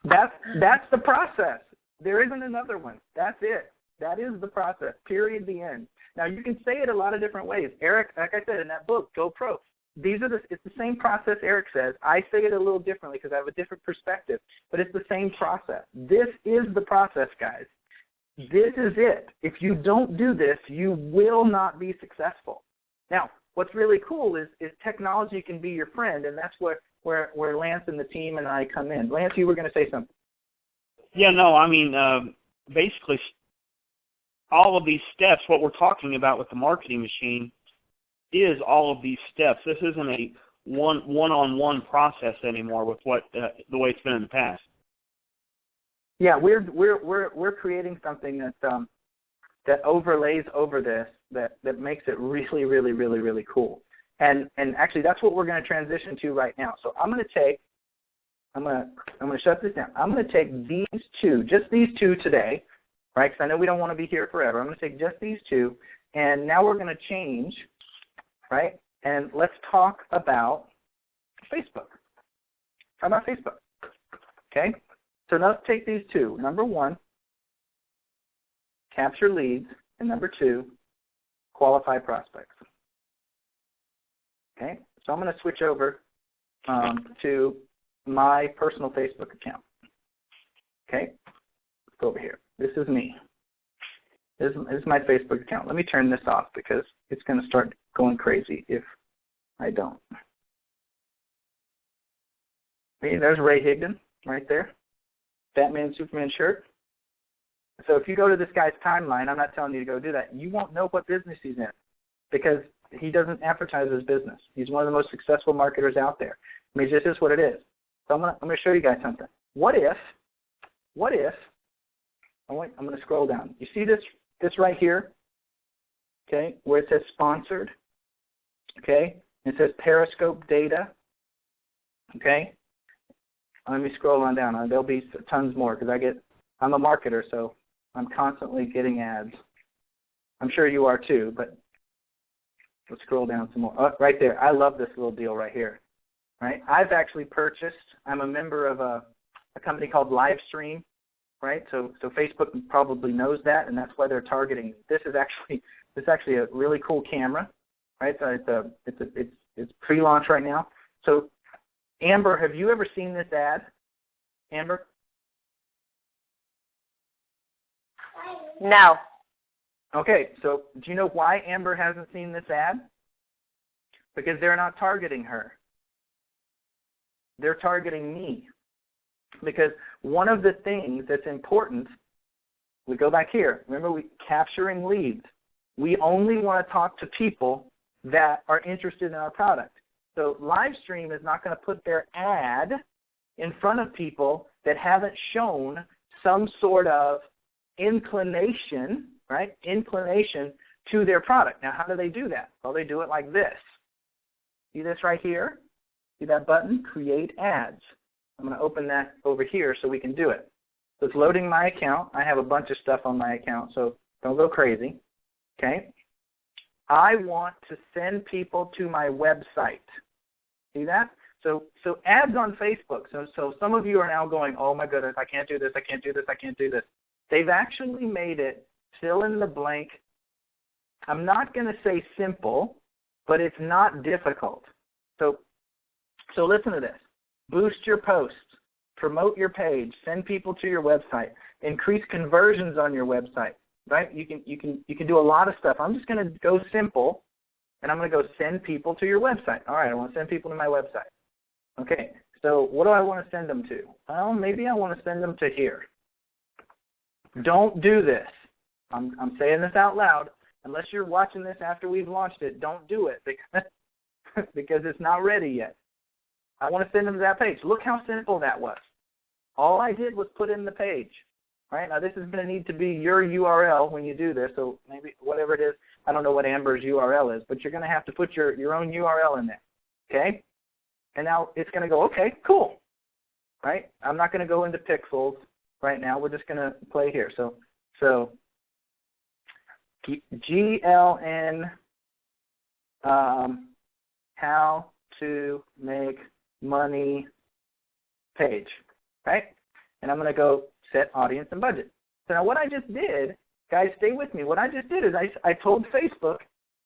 Speaker 1: That's the process. There isn't another one. That's it. That is the process, period, the end. Now, you can say it a lot of different ways. Eric, like I said in that book, Go Pro, it's the same process Eric says. I say it a little differently because I have a different perspective, but it's the same process. This is the process, guys. This is it. If you don't do this, you will not be successful. Now, what's really cool is technology can be your friend, and that's where Lance and the team and I come in. Lance, you were going to say something.
Speaker 2: Yeah, no, I mean, basically all of these steps, what we're talking about with the marketing machine, is all of these steps. This isn't a one-on-one process anymore with what the way it's been in the past.
Speaker 1: Yeah, we're creating something that overlays over this that makes it really, really, really, really cool. And actually, that's what we're going to transition to right now. So I'm going to shut this down. I'm going to take these two, just these two today, right? Because I know we don't want to be here forever. I'm going to take just these two, and now we're going to change, right? And let's talk about Facebook. How about Facebook? Okay? So now let's take these two. Number one, capture leads, and number two, qualify prospects. Okay? So I'm going to switch over to my personal Facebook account. Okay? Let's go over here. This is me. This is my Facebook account. Let me turn this off because it's going to start going crazy if I don't. See, there's Ray Higdon right there. Batman, Superman shirt. So if you go to this guy's timeline, I'm not telling you to go do that. You won't know what business he's in because he doesn't advertise his business. He's one of the most successful marketers out there. I mean, this is what it is. So I'm going to show you guys something. What if, I'm going to scroll down. You see this right here, okay, where it says sponsored, okay? It says Periscope data, okay? Let me scroll on down. There'll be tons more because I'm a marketer, so I'm constantly getting ads. I'm sure you are too, but let's scroll down some more. Oh, right there. I love this little deal right here, right? I've actually purchased, I'm a member of a company called Livestream, right? So Facebook probably knows that, and that's why they're targeting. This is actually a really cool camera, right? So it's pre-launch right now. So Amber, have you ever seen this ad? Amber?
Speaker 3: No.
Speaker 1: Okay, so do you know why Amber hasn't seen this ad? Because they're not targeting her. They're targeting me. Because one of the things that's important, we go back here. Remember, capturing leads. We only want to talk to people that are interested in our product. So Livestream is not going to put their ad in front of people that haven't shown some sort of inclination, right? Inclination to their product. Now, how do they do that? Well, they do it like this. See this right here? See that button? Create ads. I'm going to open that over here so we can do it. So it's loading my account. I have a bunch of stuff on my account, so don't go crazy. Okay? I want to send people to my website. See that? So ads on Facebook. So some of you are now going, oh my goodness, I can't do this, I can't do this, I can't do this. They've actually made it fill in the blank. I'm not going to say simple but it's not difficult. So listen to this. Boost your posts, promote your page, send people to your website, increase conversions on your website, right? You can do a lot of stuff. I'm just going to go simple, and I'm going to go send people to your website. All right, I want to send people to my website. Okay, so what do I want to send them to? Well, maybe I want to send them to here. Don't do this. I'm saying this out loud. Unless you're watching this after we've launched it, don't do it because it's not ready yet. I want to send them to that page. Look how simple that was. All I did was put in the page. All right, now this is going to need to be your URL when you do this, so maybe whatever it is, I don't know what Amber's URL is, but you're going to have to put your own URL in there, okay? And now it's going to go, okay, cool, right? I'm not going to go into pixels right now. We're just going to play here. So GLN, how to make money page, right? And I'm going to go set audience and budget. So now what I just did, guys, stay with me. What I just did is I told Facebook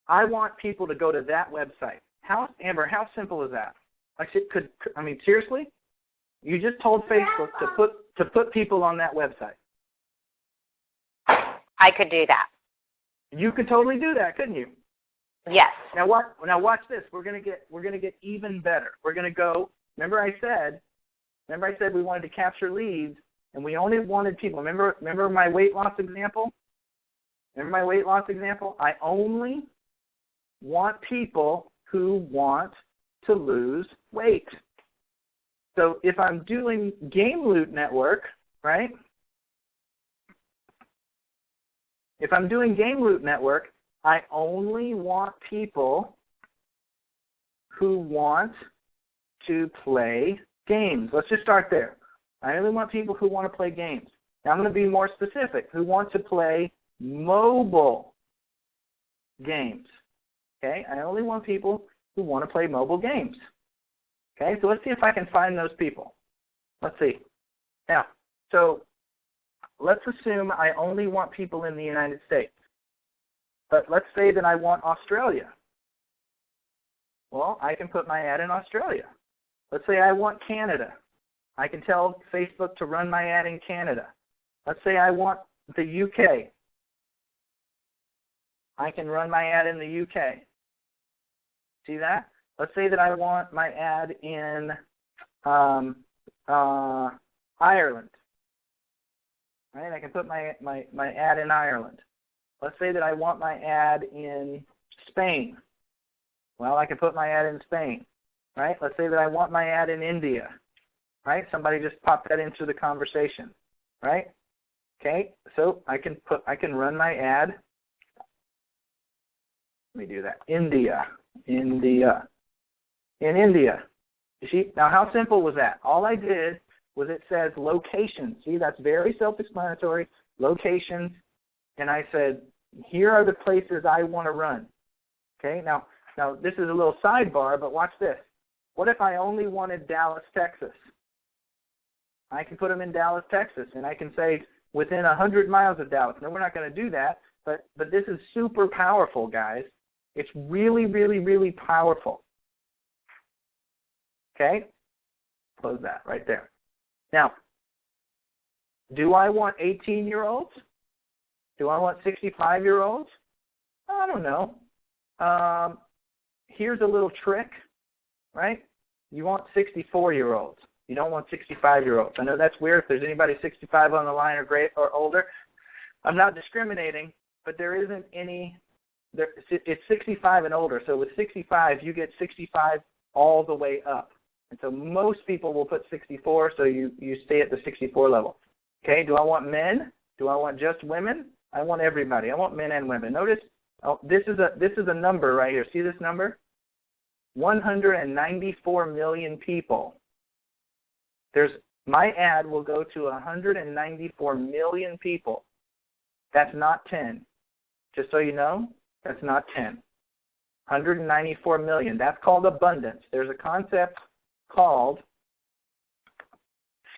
Speaker 1: I want people to go to that website. Amber, how simple is that? I mean, seriously? You just told Facebook to put people on that website.
Speaker 3: I could do that.
Speaker 1: You could totally do that, couldn't you?
Speaker 3: Yes.
Speaker 1: Now watch this. We're gonna get even better. We're gonna go. Remember I said we wanted to capture leads, and we only wanted people. Remember my weight loss example? I only want people who want to lose weight. So if I'm doing GameLoot network, right? If I'm doing GameLoot network, I only want people who want to play games. Let's just start there. I only want people who want to play games. Now I'm going to be more specific. Who want to play mobile games. Okay? I only want people who want to play mobile games. Okay? So let's see if I can find those people. Let's see. Now, so let's assume I only want people in the United States. But let's say that I want Australia. Well, I can put my ad in Australia. Let's say I want Canada. I can tell Facebook to run my ad in Canada. Let's say I want the UK. I can run my ad in the UK. See that? Let's say that I want my ad in Ireland. Right? I can put my ad in Ireland. Let's say that I want my ad in Spain. Well, I can put my ad in Spain. Right? Let's say that I want my ad in India. Right? Somebody just popped that into the conversation. Right? Okay? So I can run my ad. Let me do that. India. In India. You see? Now how simple was that? All I did was it says locations. See, that's very self-explanatory. Locations. And I said, here are the places I want to run. Okay? Now this is a little sidebar, but watch this. What if I only wanted Dallas, Texas? I can put them in Dallas, Texas, and I can say within 100 miles of Dallas. No, we're not going to do that, but this is super powerful, guys. It's really, really, really powerful. Okay? Close that right there. Now, do I want 18-year-olds? Do I want 65-year-olds? I don't know. Here's a little trick, right? You want 64-year-olds. You don't want 65-year-olds. I know that's weird if there's anybody 65 on the line or great or older. I'm not discriminating, but there isn't any. It's 65 and older. So with 65, you get 65 all the way up. And so most people will put 64, so you stay at the 64 level. Okay, do I want men? Do I want just women? I want everybody. I want men and women. Notice, this is a number right here. See this number? 194 million people. My ad will go to 194 million people. That's not 10. Just so you know, that's not 10. 194 million. That's called abundance. There's a concept called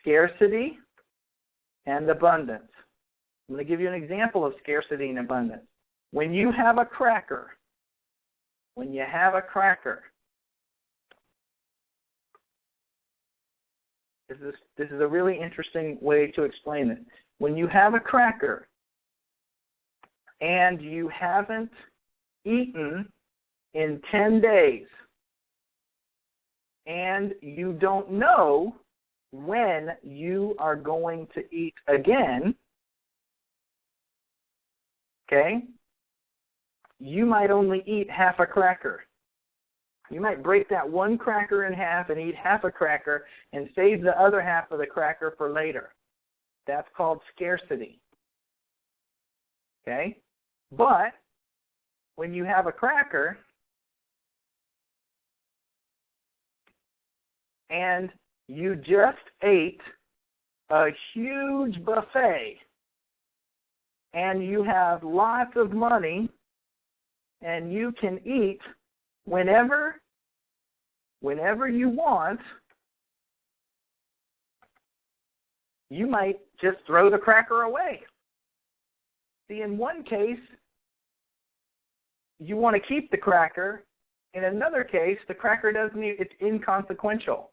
Speaker 1: scarcity and abundance. I'm going to give you an example of scarcity and abundance. When you have a cracker, when you have a cracker, this is a really interesting way to explain it. When you have a cracker and you haven't eaten in 10 days, and you don't know when you are going to eat again, okay, you might only eat half a cracker. You might break that one cracker in half and eat half a cracker and save the other half of the cracker for later. That's called scarcity. Okay? But when you have a cracker and you just ate a huge buffet and you have lots of money and you can eat whenever you want, you might just throw the cracker away. See, in one case, you want to keep the cracker. In another case, the cracker it's inconsequential.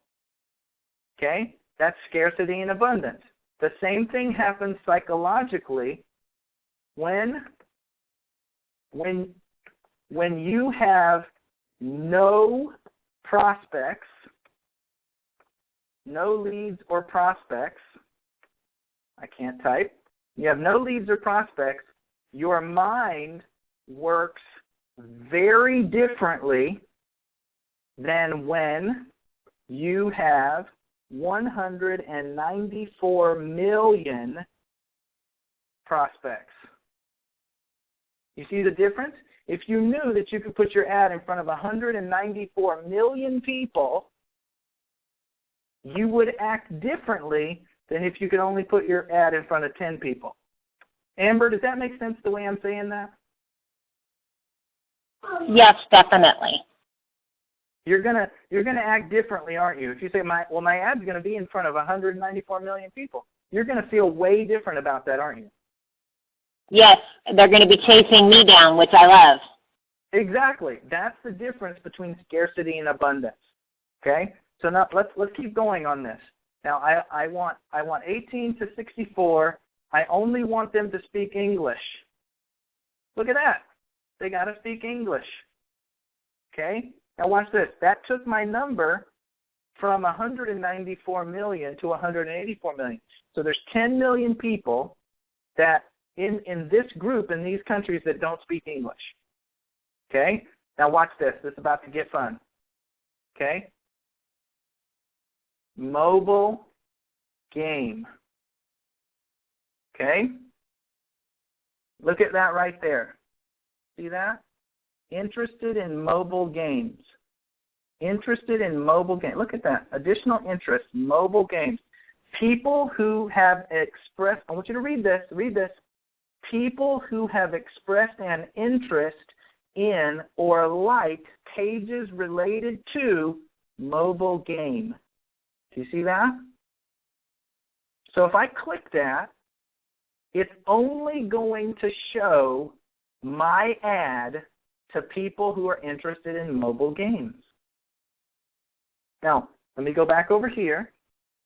Speaker 1: Okay? That's scarcity and abundance. The same thing happens psychologically when you have no prospects, no leads or prospects. I can't type. You have no leads or prospects. Your mind works very differently than when you have 194 million prospects. You see the difference? If you knew that you could put your ad in front of 194 million people, you would act differently than if you could only put your ad in front of 10 people. Amber, does that make sense the way I'm saying that?
Speaker 3: Yes, definitely.
Speaker 1: You're gonna act differently, aren't you? If you say my ad's gonna be in front of 194 million people, you're gonna feel way different about that, aren't you?
Speaker 3: Yes, they're going to be chasing me down, which I love.
Speaker 1: Exactly. That's the difference between scarcity and abundance. Okay? So now let's keep going on this. Now I want 18 to 64. I only want them to speak English. Look at that. They got to speak English. Okay? Now watch this. That took my number from 194 million to 184 million. So there's 10 million people that in this group, in these countries, that don't speak English. Okay? Now watch this. This is about to get fun. Okay? Mobile game. Okay? Look at that right there. See that? Interested in mobile games. Interested in mobile games. Look at that. Additional interest, mobile games. People who have expressed, I want you to read this. People who have expressed an interest in or like pages related to mobile game. Do you see that? So if I click that, it's only going to show my ad to people who are interested in mobile games. Now, let me go back over here.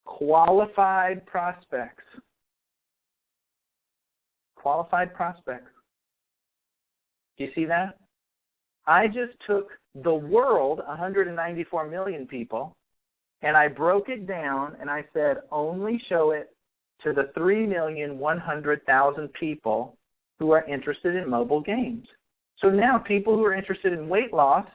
Speaker 1: Qualified prospects. Qualified prospects. Do you see that? I just took the world, 194 million people, and I broke it down and I said only show it to the 3,100,000 people who are interested in mobile games. So now people who are interested in weight loss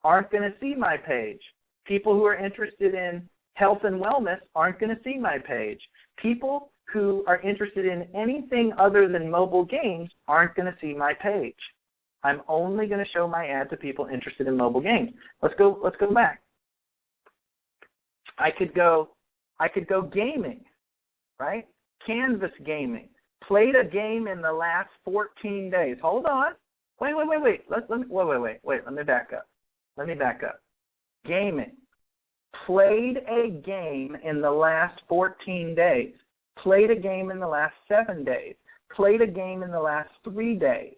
Speaker 1: aren't going to see my page. People who are interested in health and wellness aren't going to see my page. People who are interested in anything other than mobile games aren't going to see my page. I'm only going to show my ad to people interested in mobile games. Let's go back. I could go gaming, right? Canvas gaming. Played a game in the last 14 days. Hold on. Wait. Let me back up. Gaming. Played a game in the last 14 days. Played a game in the last 7 days. Played a game in the last 3 days.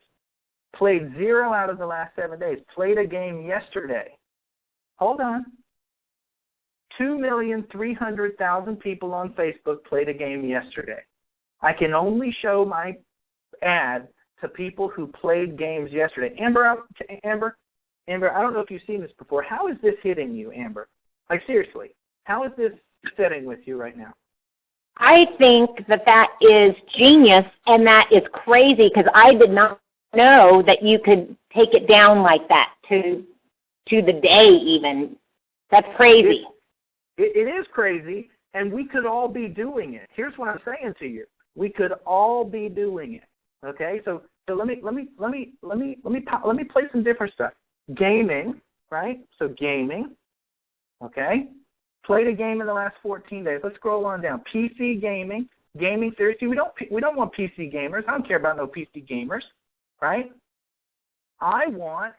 Speaker 1: played 0 out of the last 7 days, played a game yesterday. Hold on. 2,300,000 people on Facebook played a game yesterday. I can only show my ad to people who played games yesterday. Amber, I don't know if you've seen this before. How is this hitting you, Amber? Like, seriously, how is this sitting with you right now?
Speaker 3: I think that is genius, and that is crazy, because I did not know that you could take it down like that to the day even. That's crazy.
Speaker 1: It is crazy, and we could all be doing it. Here's what I'm saying to you: we could all be doing it. Okay, so let me play some different stuff. Gaming, right? So gaming. Okay, played a game in the last 14 days. Let's scroll on down. PC gaming, gaming theory. See, we don't want PC gamers. I don't care about no PC gamers, right? I want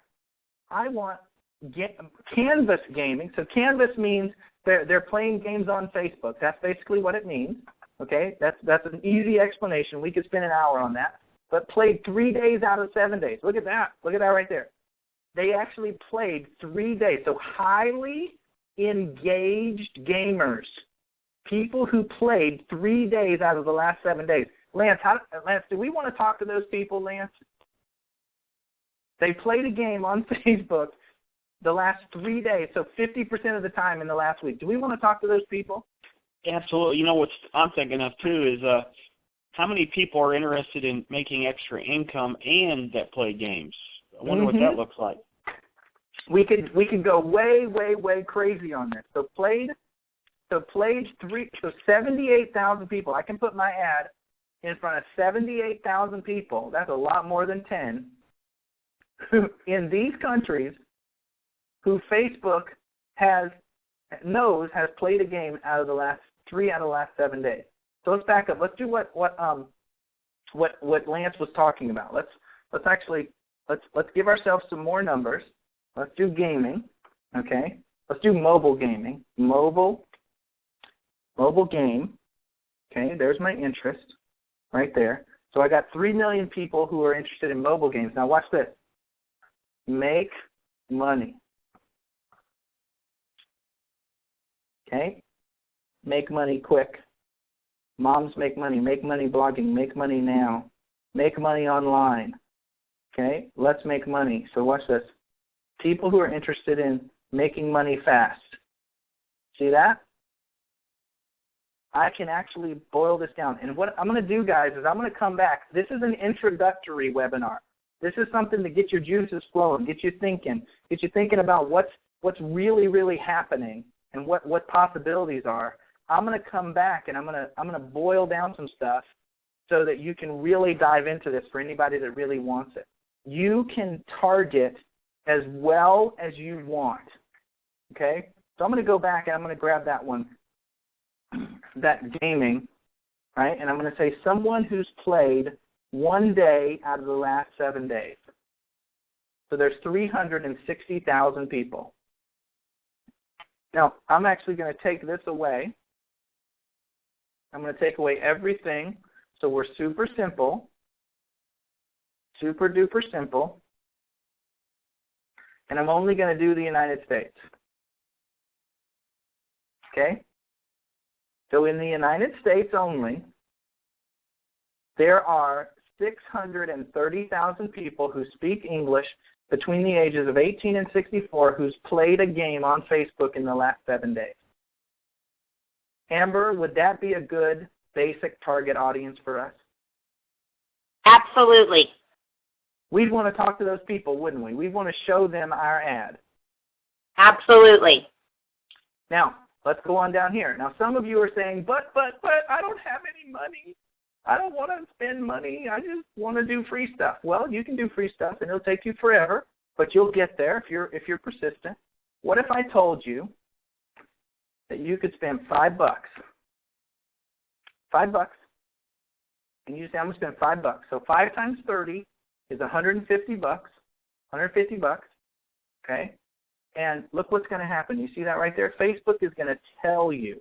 Speaker 1: Canvas gaming. So Canvas means they're playing games on Facebook. That's basically what it means. Okay, that's an easy explanation. We could spend an hour on that. But played 3 days out of 7 days. Look at that. Look at that right there. They actually played 3 days. So highly engaged gamers, people who played 3 days out of the last 7 days. Lance, do we want to talk to those people, Lance? They played a game on Facebook the last 3 days, so 50% of the time in the last week. Do we want to talk to those people?
Speaker 2: Absolutely. You know what I'm thinking of too is how many people are interested in making extra income and that play games? I wonder what that looks like.
Speaker 1: We could go way crazy on this. So 78,000 people. I can put my ad in front of 78,000 people. That's a lot more than 10 in these countries who Facebook has played a game out of the last 3 out of the last 7 days. So let's back up. Let's do what Lance was talking about. Let's give ourselves some more numbers. Let's do gaming. Okay. Let's do mobile gaming. Mobile game. Okay. There's my interest right there. So I got 3 million people who are interested in mobile games. Now watch this. Make money. Okay? Make money quick. Moms make money blogging, make money now. Make money online. Okay? Let's make money. So watch this. People who are interested in making money fast. See that? I can actually boil this down. And what I'm going to do, guys, is I'm going to come back. This is an introductory webinar. This is something to get your juices flowing, get you thinking about what's really happening and what possibilities are. I'm going to come back and I'm going to boil down some stuff so that you can really dive into this for anybody that really wants it. You can target as well as you want. Okay? So I'm going to go back and I'm going to grab that one, that gaming, right? And I'm going to say someone who's played 1 day out of the last 7 days. So there's 360,000 people. Now, I'm actually going to take this away. I'm going to take away everything. So we're super simple, super duper simple. And I'm only going to do the United States. Okay? So in the United States only, there are 630,000 people who speak English between the ages of 18 and 64 who's played a game on Facebook in the last 7 days. Amber, would that be a good basic target audience for us?
Speaker 3: Absolutely.
Speaker 1: We'd want to talk to those people, wouldn't we? We'd want to show them our ad.
Speaker 3: Absolutely.
Speaker 1: Now, let's go on down here. Now, some of you are saying, but I don't have any money. I don't want to spend money. I just want to do free stuff. Well, you can do free stuff, and it'll take you forever, but you'll get there if you're persistent. What if I told you that you could spend $5? $5. And you say, I'm going to spend $5. So 5 times 30 is $150. $150. Okay? And look what's going to happen. You see that right there? Facebook is going to tell you.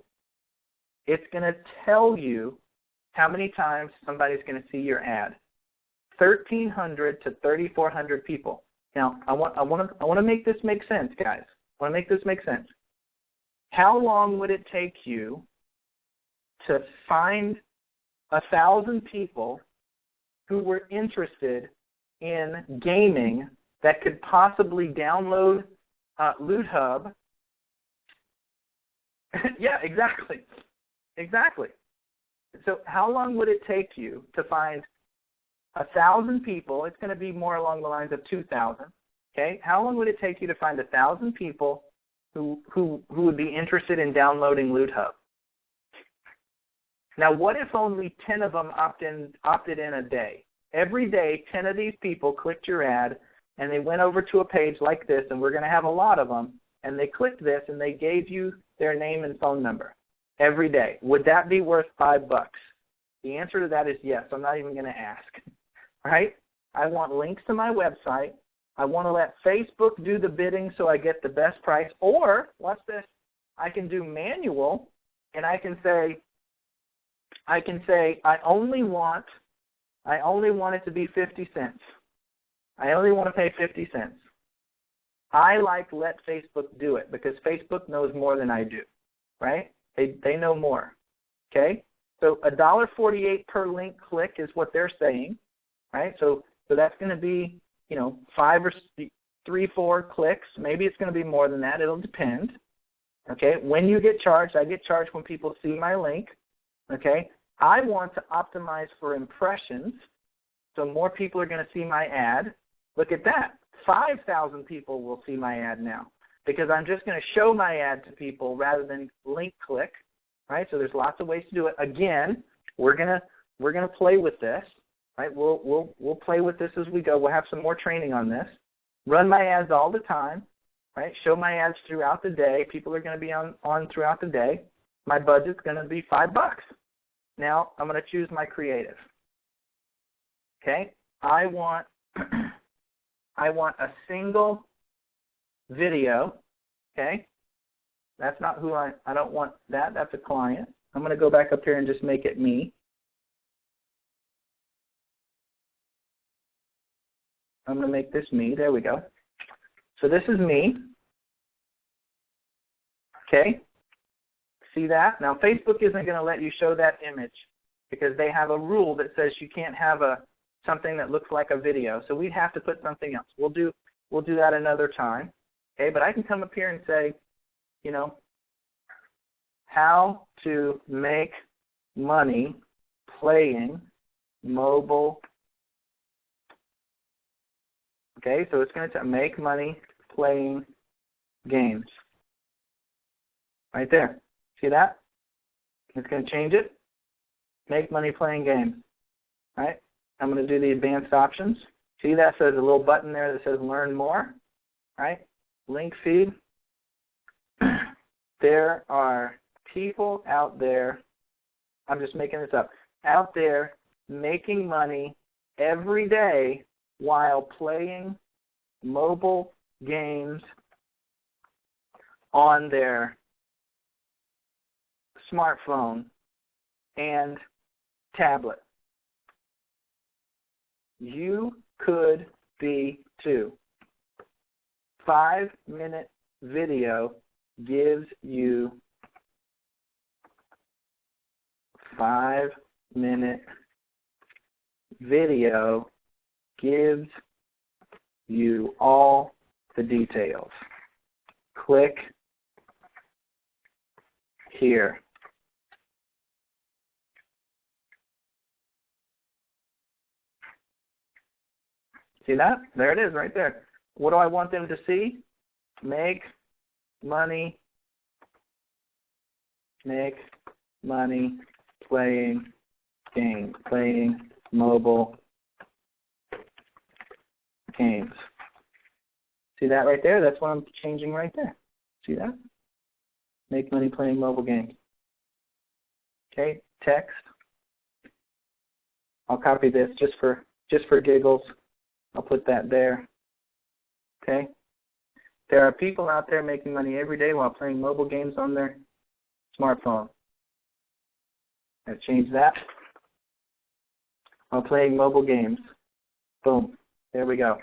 Speaker 1: It's going to tell you how many times somebody's going to see your ad. 1,300 to 3,400 people. Now, I want to make this make sense, guys. I want to make this make sense. How long would it take you to find 1,000 people who were interested in gaming that could possibly download Loot Hub? Yeah, exactly. Exactly. So how long would it take you to find 1,000 people? It's going to be more along the lines of 2,000. Okay? How long would it take you to find 1,000 people who would be interested in downloading Loot Hub? Now, what if only 10 of them opted in a day? Every day, 10 of these people clicked your ad, and they went over to a page like this, and we're going to have a lot of them, and they clicked this, and they gave you their name and phone number every day. Would that be worth $5? The answer to that is yes. I'm not even going to ask. Right? I want links to my website. I want to let Facebook do the bidding so I get the best price. Or, watch this, I can do manual, and I can say I only want it to be 50 cents. I only want to pay 50 cents. I let Facebook do it because Facebook knows more than I do, right? They know more, okay? So $1.48 per link click is what they're saying, right? So that's going to be, 5 or 3, 4 clicks. Maybe it's going to be more than that. It'll depend, okay? When you get charged, I get charged when people see my link, okay? I want to optimize for impressions, so more people are going to see my ad. Look at that. 5,000 people will see my ad now because I'm just going to show my ad to people rather than link click, right? So there's lots of ways to do it. Again, we're gonna play with this, right? We'll play with this as we go. We'll have some more training on this. Run my ads all the time, right? Show my ads throughout the day. People are going to be on throughout the day. My budget's going to be $5. Now I'm going to choose my creative. Okay, I want a single video, okay? That's not who I don't want that. That's a client. I'm going to go back up here and just make it me. I'm going to make this me. There we go. So this is me. Okay? See that? Now, Facebook isn't going to let you show that image because they have a rule that says you can't have something that looks like a video. So we'd have to put something else. We'll do that another time. Okay, but I can come up here and say, how to make money playing mobile. Okay, so it's going to make money playing games. Right there. See that? It's going to change it. Make money playing games. Right? I'm going to do the advanced options. See that says a little button there that says learn more. Right? Link feed. There are people out there, I'm just making this up, out there making money every day while playing mobile games on their smartphone and tablet. You could be too. 5-minute video gives you 5-minute video gives you all the details. Click here. See that? There it is right there. What do I want them to see? Make money playing games, playing mobile games. See that right there? That's what I'm changing right there. See that? Make money playing mobile games. Okay, text. I'll copy this just for giggles. I'll put that there. Okay? There are people out there making money every day while playing mobile games on their smartphone. I've changed that. While playing mobile games. Boom. There we go.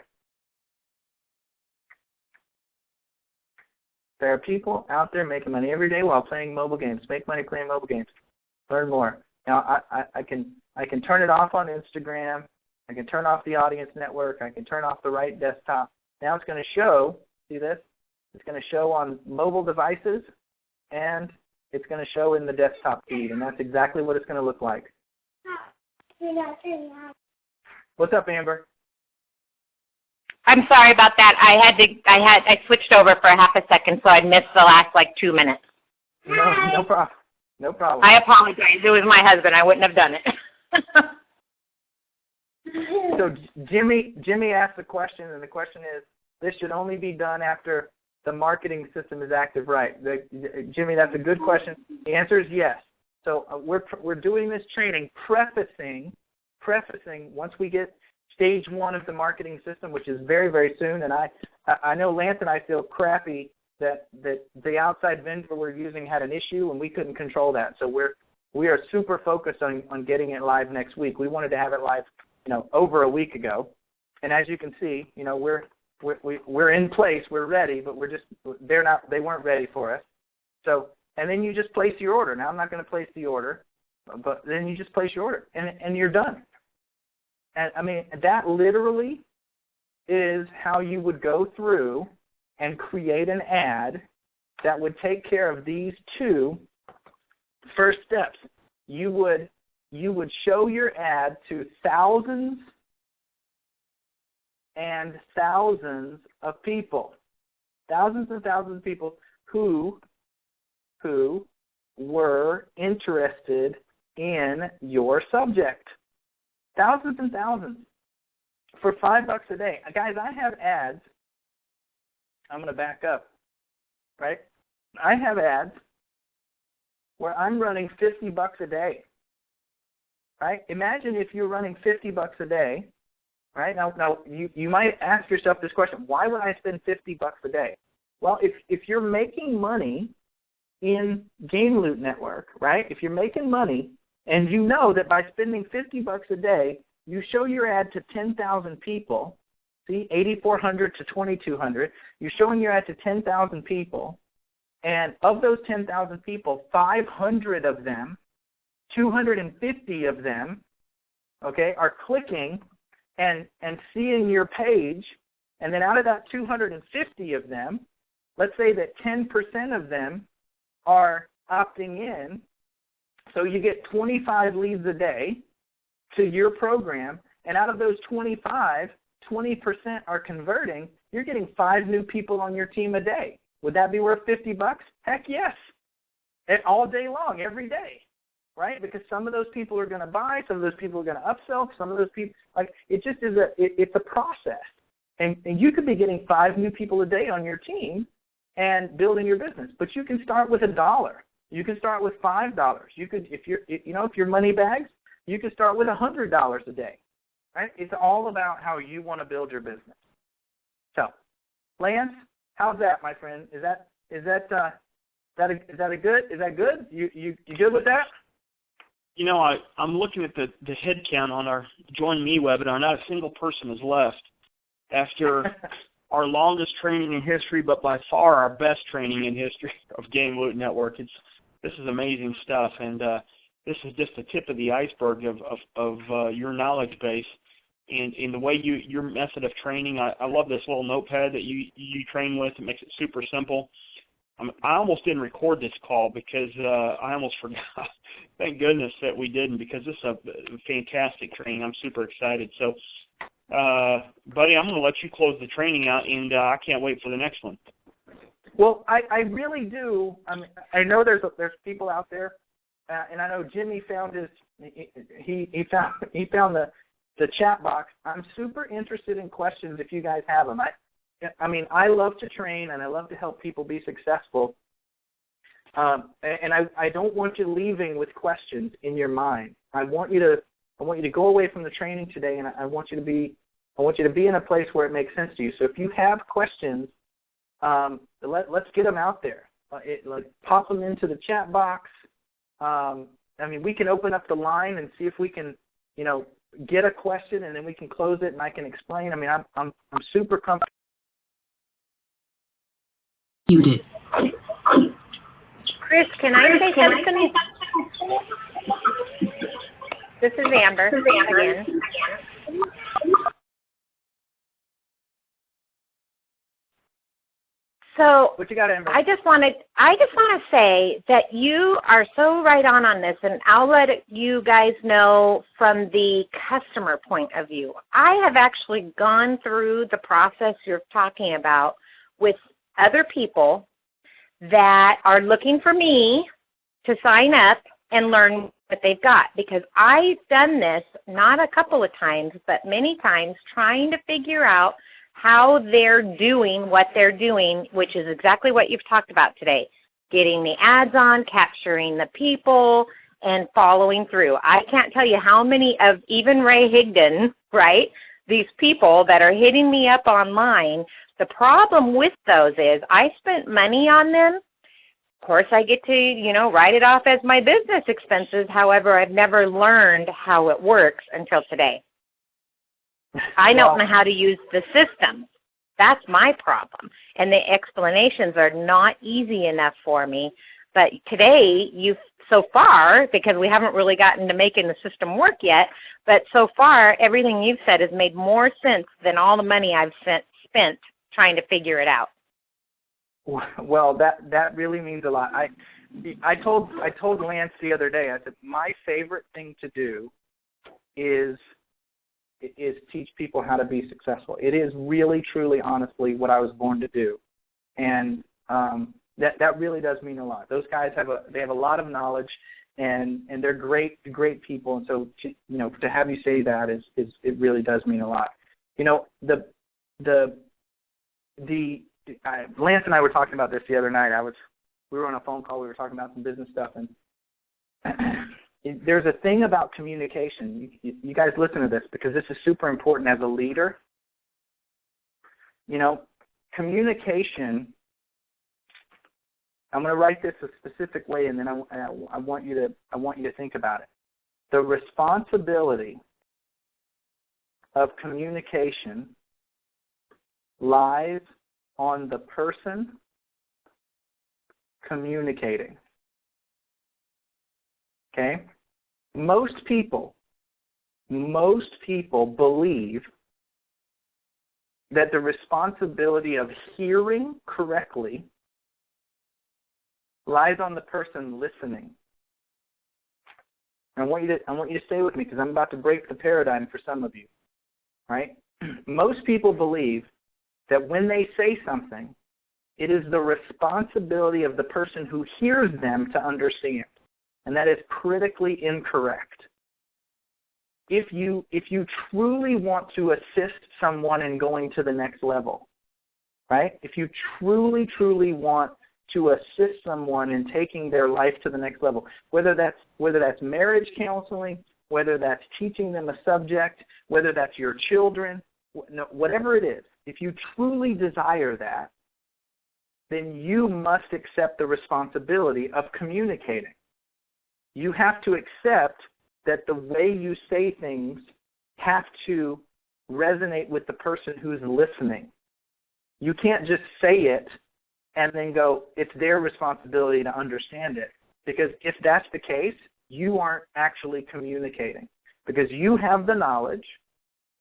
Speaker 1: There are people out there making money every day while playing mobile games. Make money playing mobile games. Learn more. Now, I can turn it off on Instagram. I can turn off the audience network. I can turn off the right desktop. Now it's going to show, see this? It's going to show on mobile devices, and it's going to show in the desktop feed, and that's exactly what it's going to look like. What's up, Amber?
Speaker 3: I'm sorry about that. I switched over for half a second, so I missed the last 2 minutes.
Speaker 1: No problem. No problem.
Speaker 3: I apologize. It was my husband. I wouldn't have done it.
Speaker 1: So Jimmy asked the question, and the question is, this should only be done after the marketing system is active, right? Jimmy, that's a good question. The answer is yes. So we're doing this training, prefacing once we get stage 1 of the marketing system, which is very, very soon. And I know Lance and I feel crappy that the outside vendor we're using had an issue and we couldn't control that. So we are super focused on getting it live next week. We wanted to have it live, over a week ago. And as you can see, we're in place, we're ready, but they weren't ready for us. So, and then you just place your order. Now I'm not going to place the order, but then you just place your order and you're done. And I mean, that literally is how you would go through and create an ad that would take care of these 2 first steps. You would show your ad to thousands and thousands of people, who were interested in your subject. Thousands and thousands for $5 a day. Guys, I have ads. I'm going to back up, right? I have ads where I'm running $50 a day, right? Imagine if you're running $50 a day, right? Now you might ask yourself this question: why would I spend $50 a day? Well, if you're making money in GameLoot Network, right? If you're making money, and you know that by spending $50 a day, you show your ad to 10,000 people, see, 8,400 to 2,200, you're showing your ad to 10,000 people, and of those 10,000 people, 500 of them, 250 of them, okay, are clicking and seeing your page, and then out of that 250 of them, let's say that 10% of them are opting in. So you get 25 leads a day to your program, and out of those 25, 20% are converting. You're getting 5 new people on your team a day. Would that be worth $50? Heck yes. All day long, every day, right? Because some of those people are going to buy, some of those people are going to upsell, some of those people, it just is it's a process. And you could be getting 5 new people a day on your team and building your business. But you can start with $1. You can start with $5. You could, if you're money bags, you can start with $100 a day, right? It's all about how you want to build your business. So, Lance, how's that, my friend? Is that good? You good with that?
Speaker 2: I'm looking at the head count on our Join Me webinar. Not a single person is left after our longest training in history, but by far our best training in history of GameLoot Network. This is amazing stuff, and this is just the tip of the iceberg of your knowledge base and the way your method of training. I love this little notepad that you train with. It makes it super simple. I almost didn't record this call because I almost forgot. Thank goodness that we didn't, because this is a fantastic training. I'm super excited. So, buddy, I'm going to let you close the training out, and I can't wait for the next one.
Speaker 1: Well, I really do. I know there's people out there, and I know Jimmy found he found the chat box. I'm super interested in questions if you guys have them. I love to train and I love to help people be successful. And I don't want you leaving with questions in your mind. I want you to go away from the training today, and I want you to be in a place where it makes sense to you. So if you have questions, let's get them out there. Pop them into the chat box. We can open up the line and see if we can, get a question and then we can close it and I can explain. I mean, I'm super comfortable.
Speaker 4: Muted.
Speaker 3: Chris, can I say something? This is Amber again. So
Speaker 1: What you got, Amber?
Speaker 3: I just want to say that you are so right on this, and I'll let you guys know from the customer point of view. I have actually gone through the process you're talking about with other people that are looking for me to sign up and learn what they've got, because I've done this not a couple of times, but many times, trying to figure out how they're doing what they're doing, which is exactly what you've talked about today, getting the ads on, capturing the people, and following through. I can't tell you how many of even Ray Higdon, right, these people that are hitting me up online. The problem with those is I spent money on them. Of course, I get to, write it off as my business expenses. However, I've never learned how it works until today. I don't know how to use the system. That's my problem. And the explanations are not easy enough for me. But today, so far, because we haven't really gotten to making the system work yet, but so far, everything you've said has made more sense than all the money I've spent trying to figure it out.
Speaker 1: Well, that really means a lot. I told Lance the other day, I said, my favorite thing to do is teach people how to be successful. It is really, truly, honestly what I was born to do. And that really does mean a lot. Those guys have a lot of knowledge, and they're great people. And so, to have you say that is it really does mean a lot. Lance and I were talking about this the other night. We were on a phone call. We were talking about some business stuff, and there's a thing about communication. You guys listen to this, because this is super important as a leader. Communication. I'm going to write this a specific way, and then I want you to think about it. The responsibility of communication lies on the person communicating. Okay? Most people believe that the responsibility of hearing correctly lies on the person listening. I want you to stay with me, because I'm about to break the paradigm for some of you. Right? Most people believe that when they say something, it is the responsibility of the person who hears them to understand. And that is critically incorrect. If you truly want to assist someone in going to the next level, right? If you truly, truly want to assist someone in taking their life to the next level, whether that's marriage counseling, whether that's teaching them a subject, whether that's your children, whatever it is, if you truly desire that, then you must accept the responsibility of communicating. You have to accept that the way you say things have to resonate with the person who's listening. You can't just say it and then go, it's their responsibility to understand it. Because if that's the case, you aren't actually communicating. Because you have the knowledge,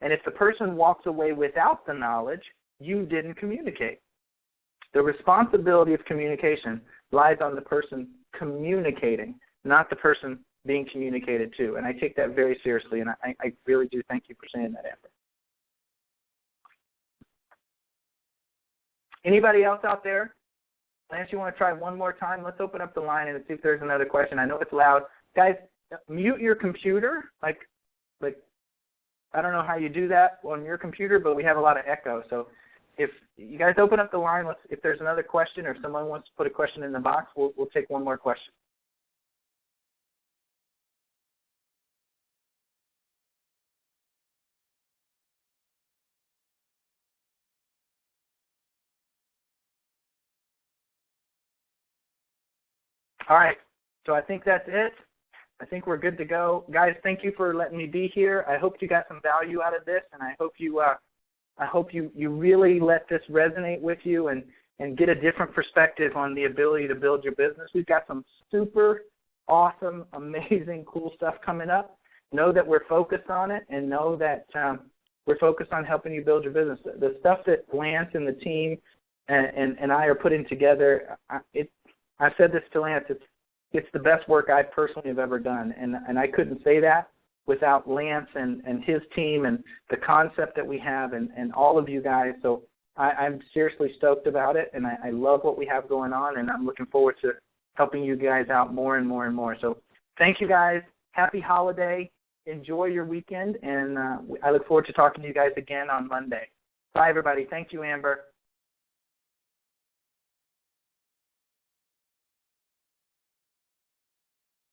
Speaker 1: and if the person walks away without the knowledge, you didn't communicate. The responsibility of communication lies on the person communicating, not the person being communicated to. And I take that very seriously, and I really do thank you for saying that, Amber. Anybody else out there? Lance, you want to try one more time? Let's open up the line and see if there's another question. I know it's loud. Guys, mute your computer. Like I don't know how you do that on your computer, but we have a lot of echo. So if you guys open up the line, if there's another question or if someone wants to put a question in the box, we'll take one more question. All right, so I think that's it. I think we're good to go. Guys, thank you for letting me be here. I hope you got some value out of this, and I hope you really let this resonate with you and get a different perspective on the ability to build your business. We've got some super awesome, amazing, cool stuff coming up. Know that we're focused on it, and know that we're focused on helping you build your business. The stuff that Lance and the team and I are putting together, I've said this to Lance, it's the best work I personally have ever done, and I couldn't say that without Lance and his team and the concept that we have and all of you guys. So I'm seriously stoked about it, and I love what we have going on, and I'm looking forward to helping you guys out more and more and more. So thank you, guys. Happy holiday. Enjoy your weekend, and I look forward to talking to you guys again on Monday. Bye, everybody. Thank you, Amber.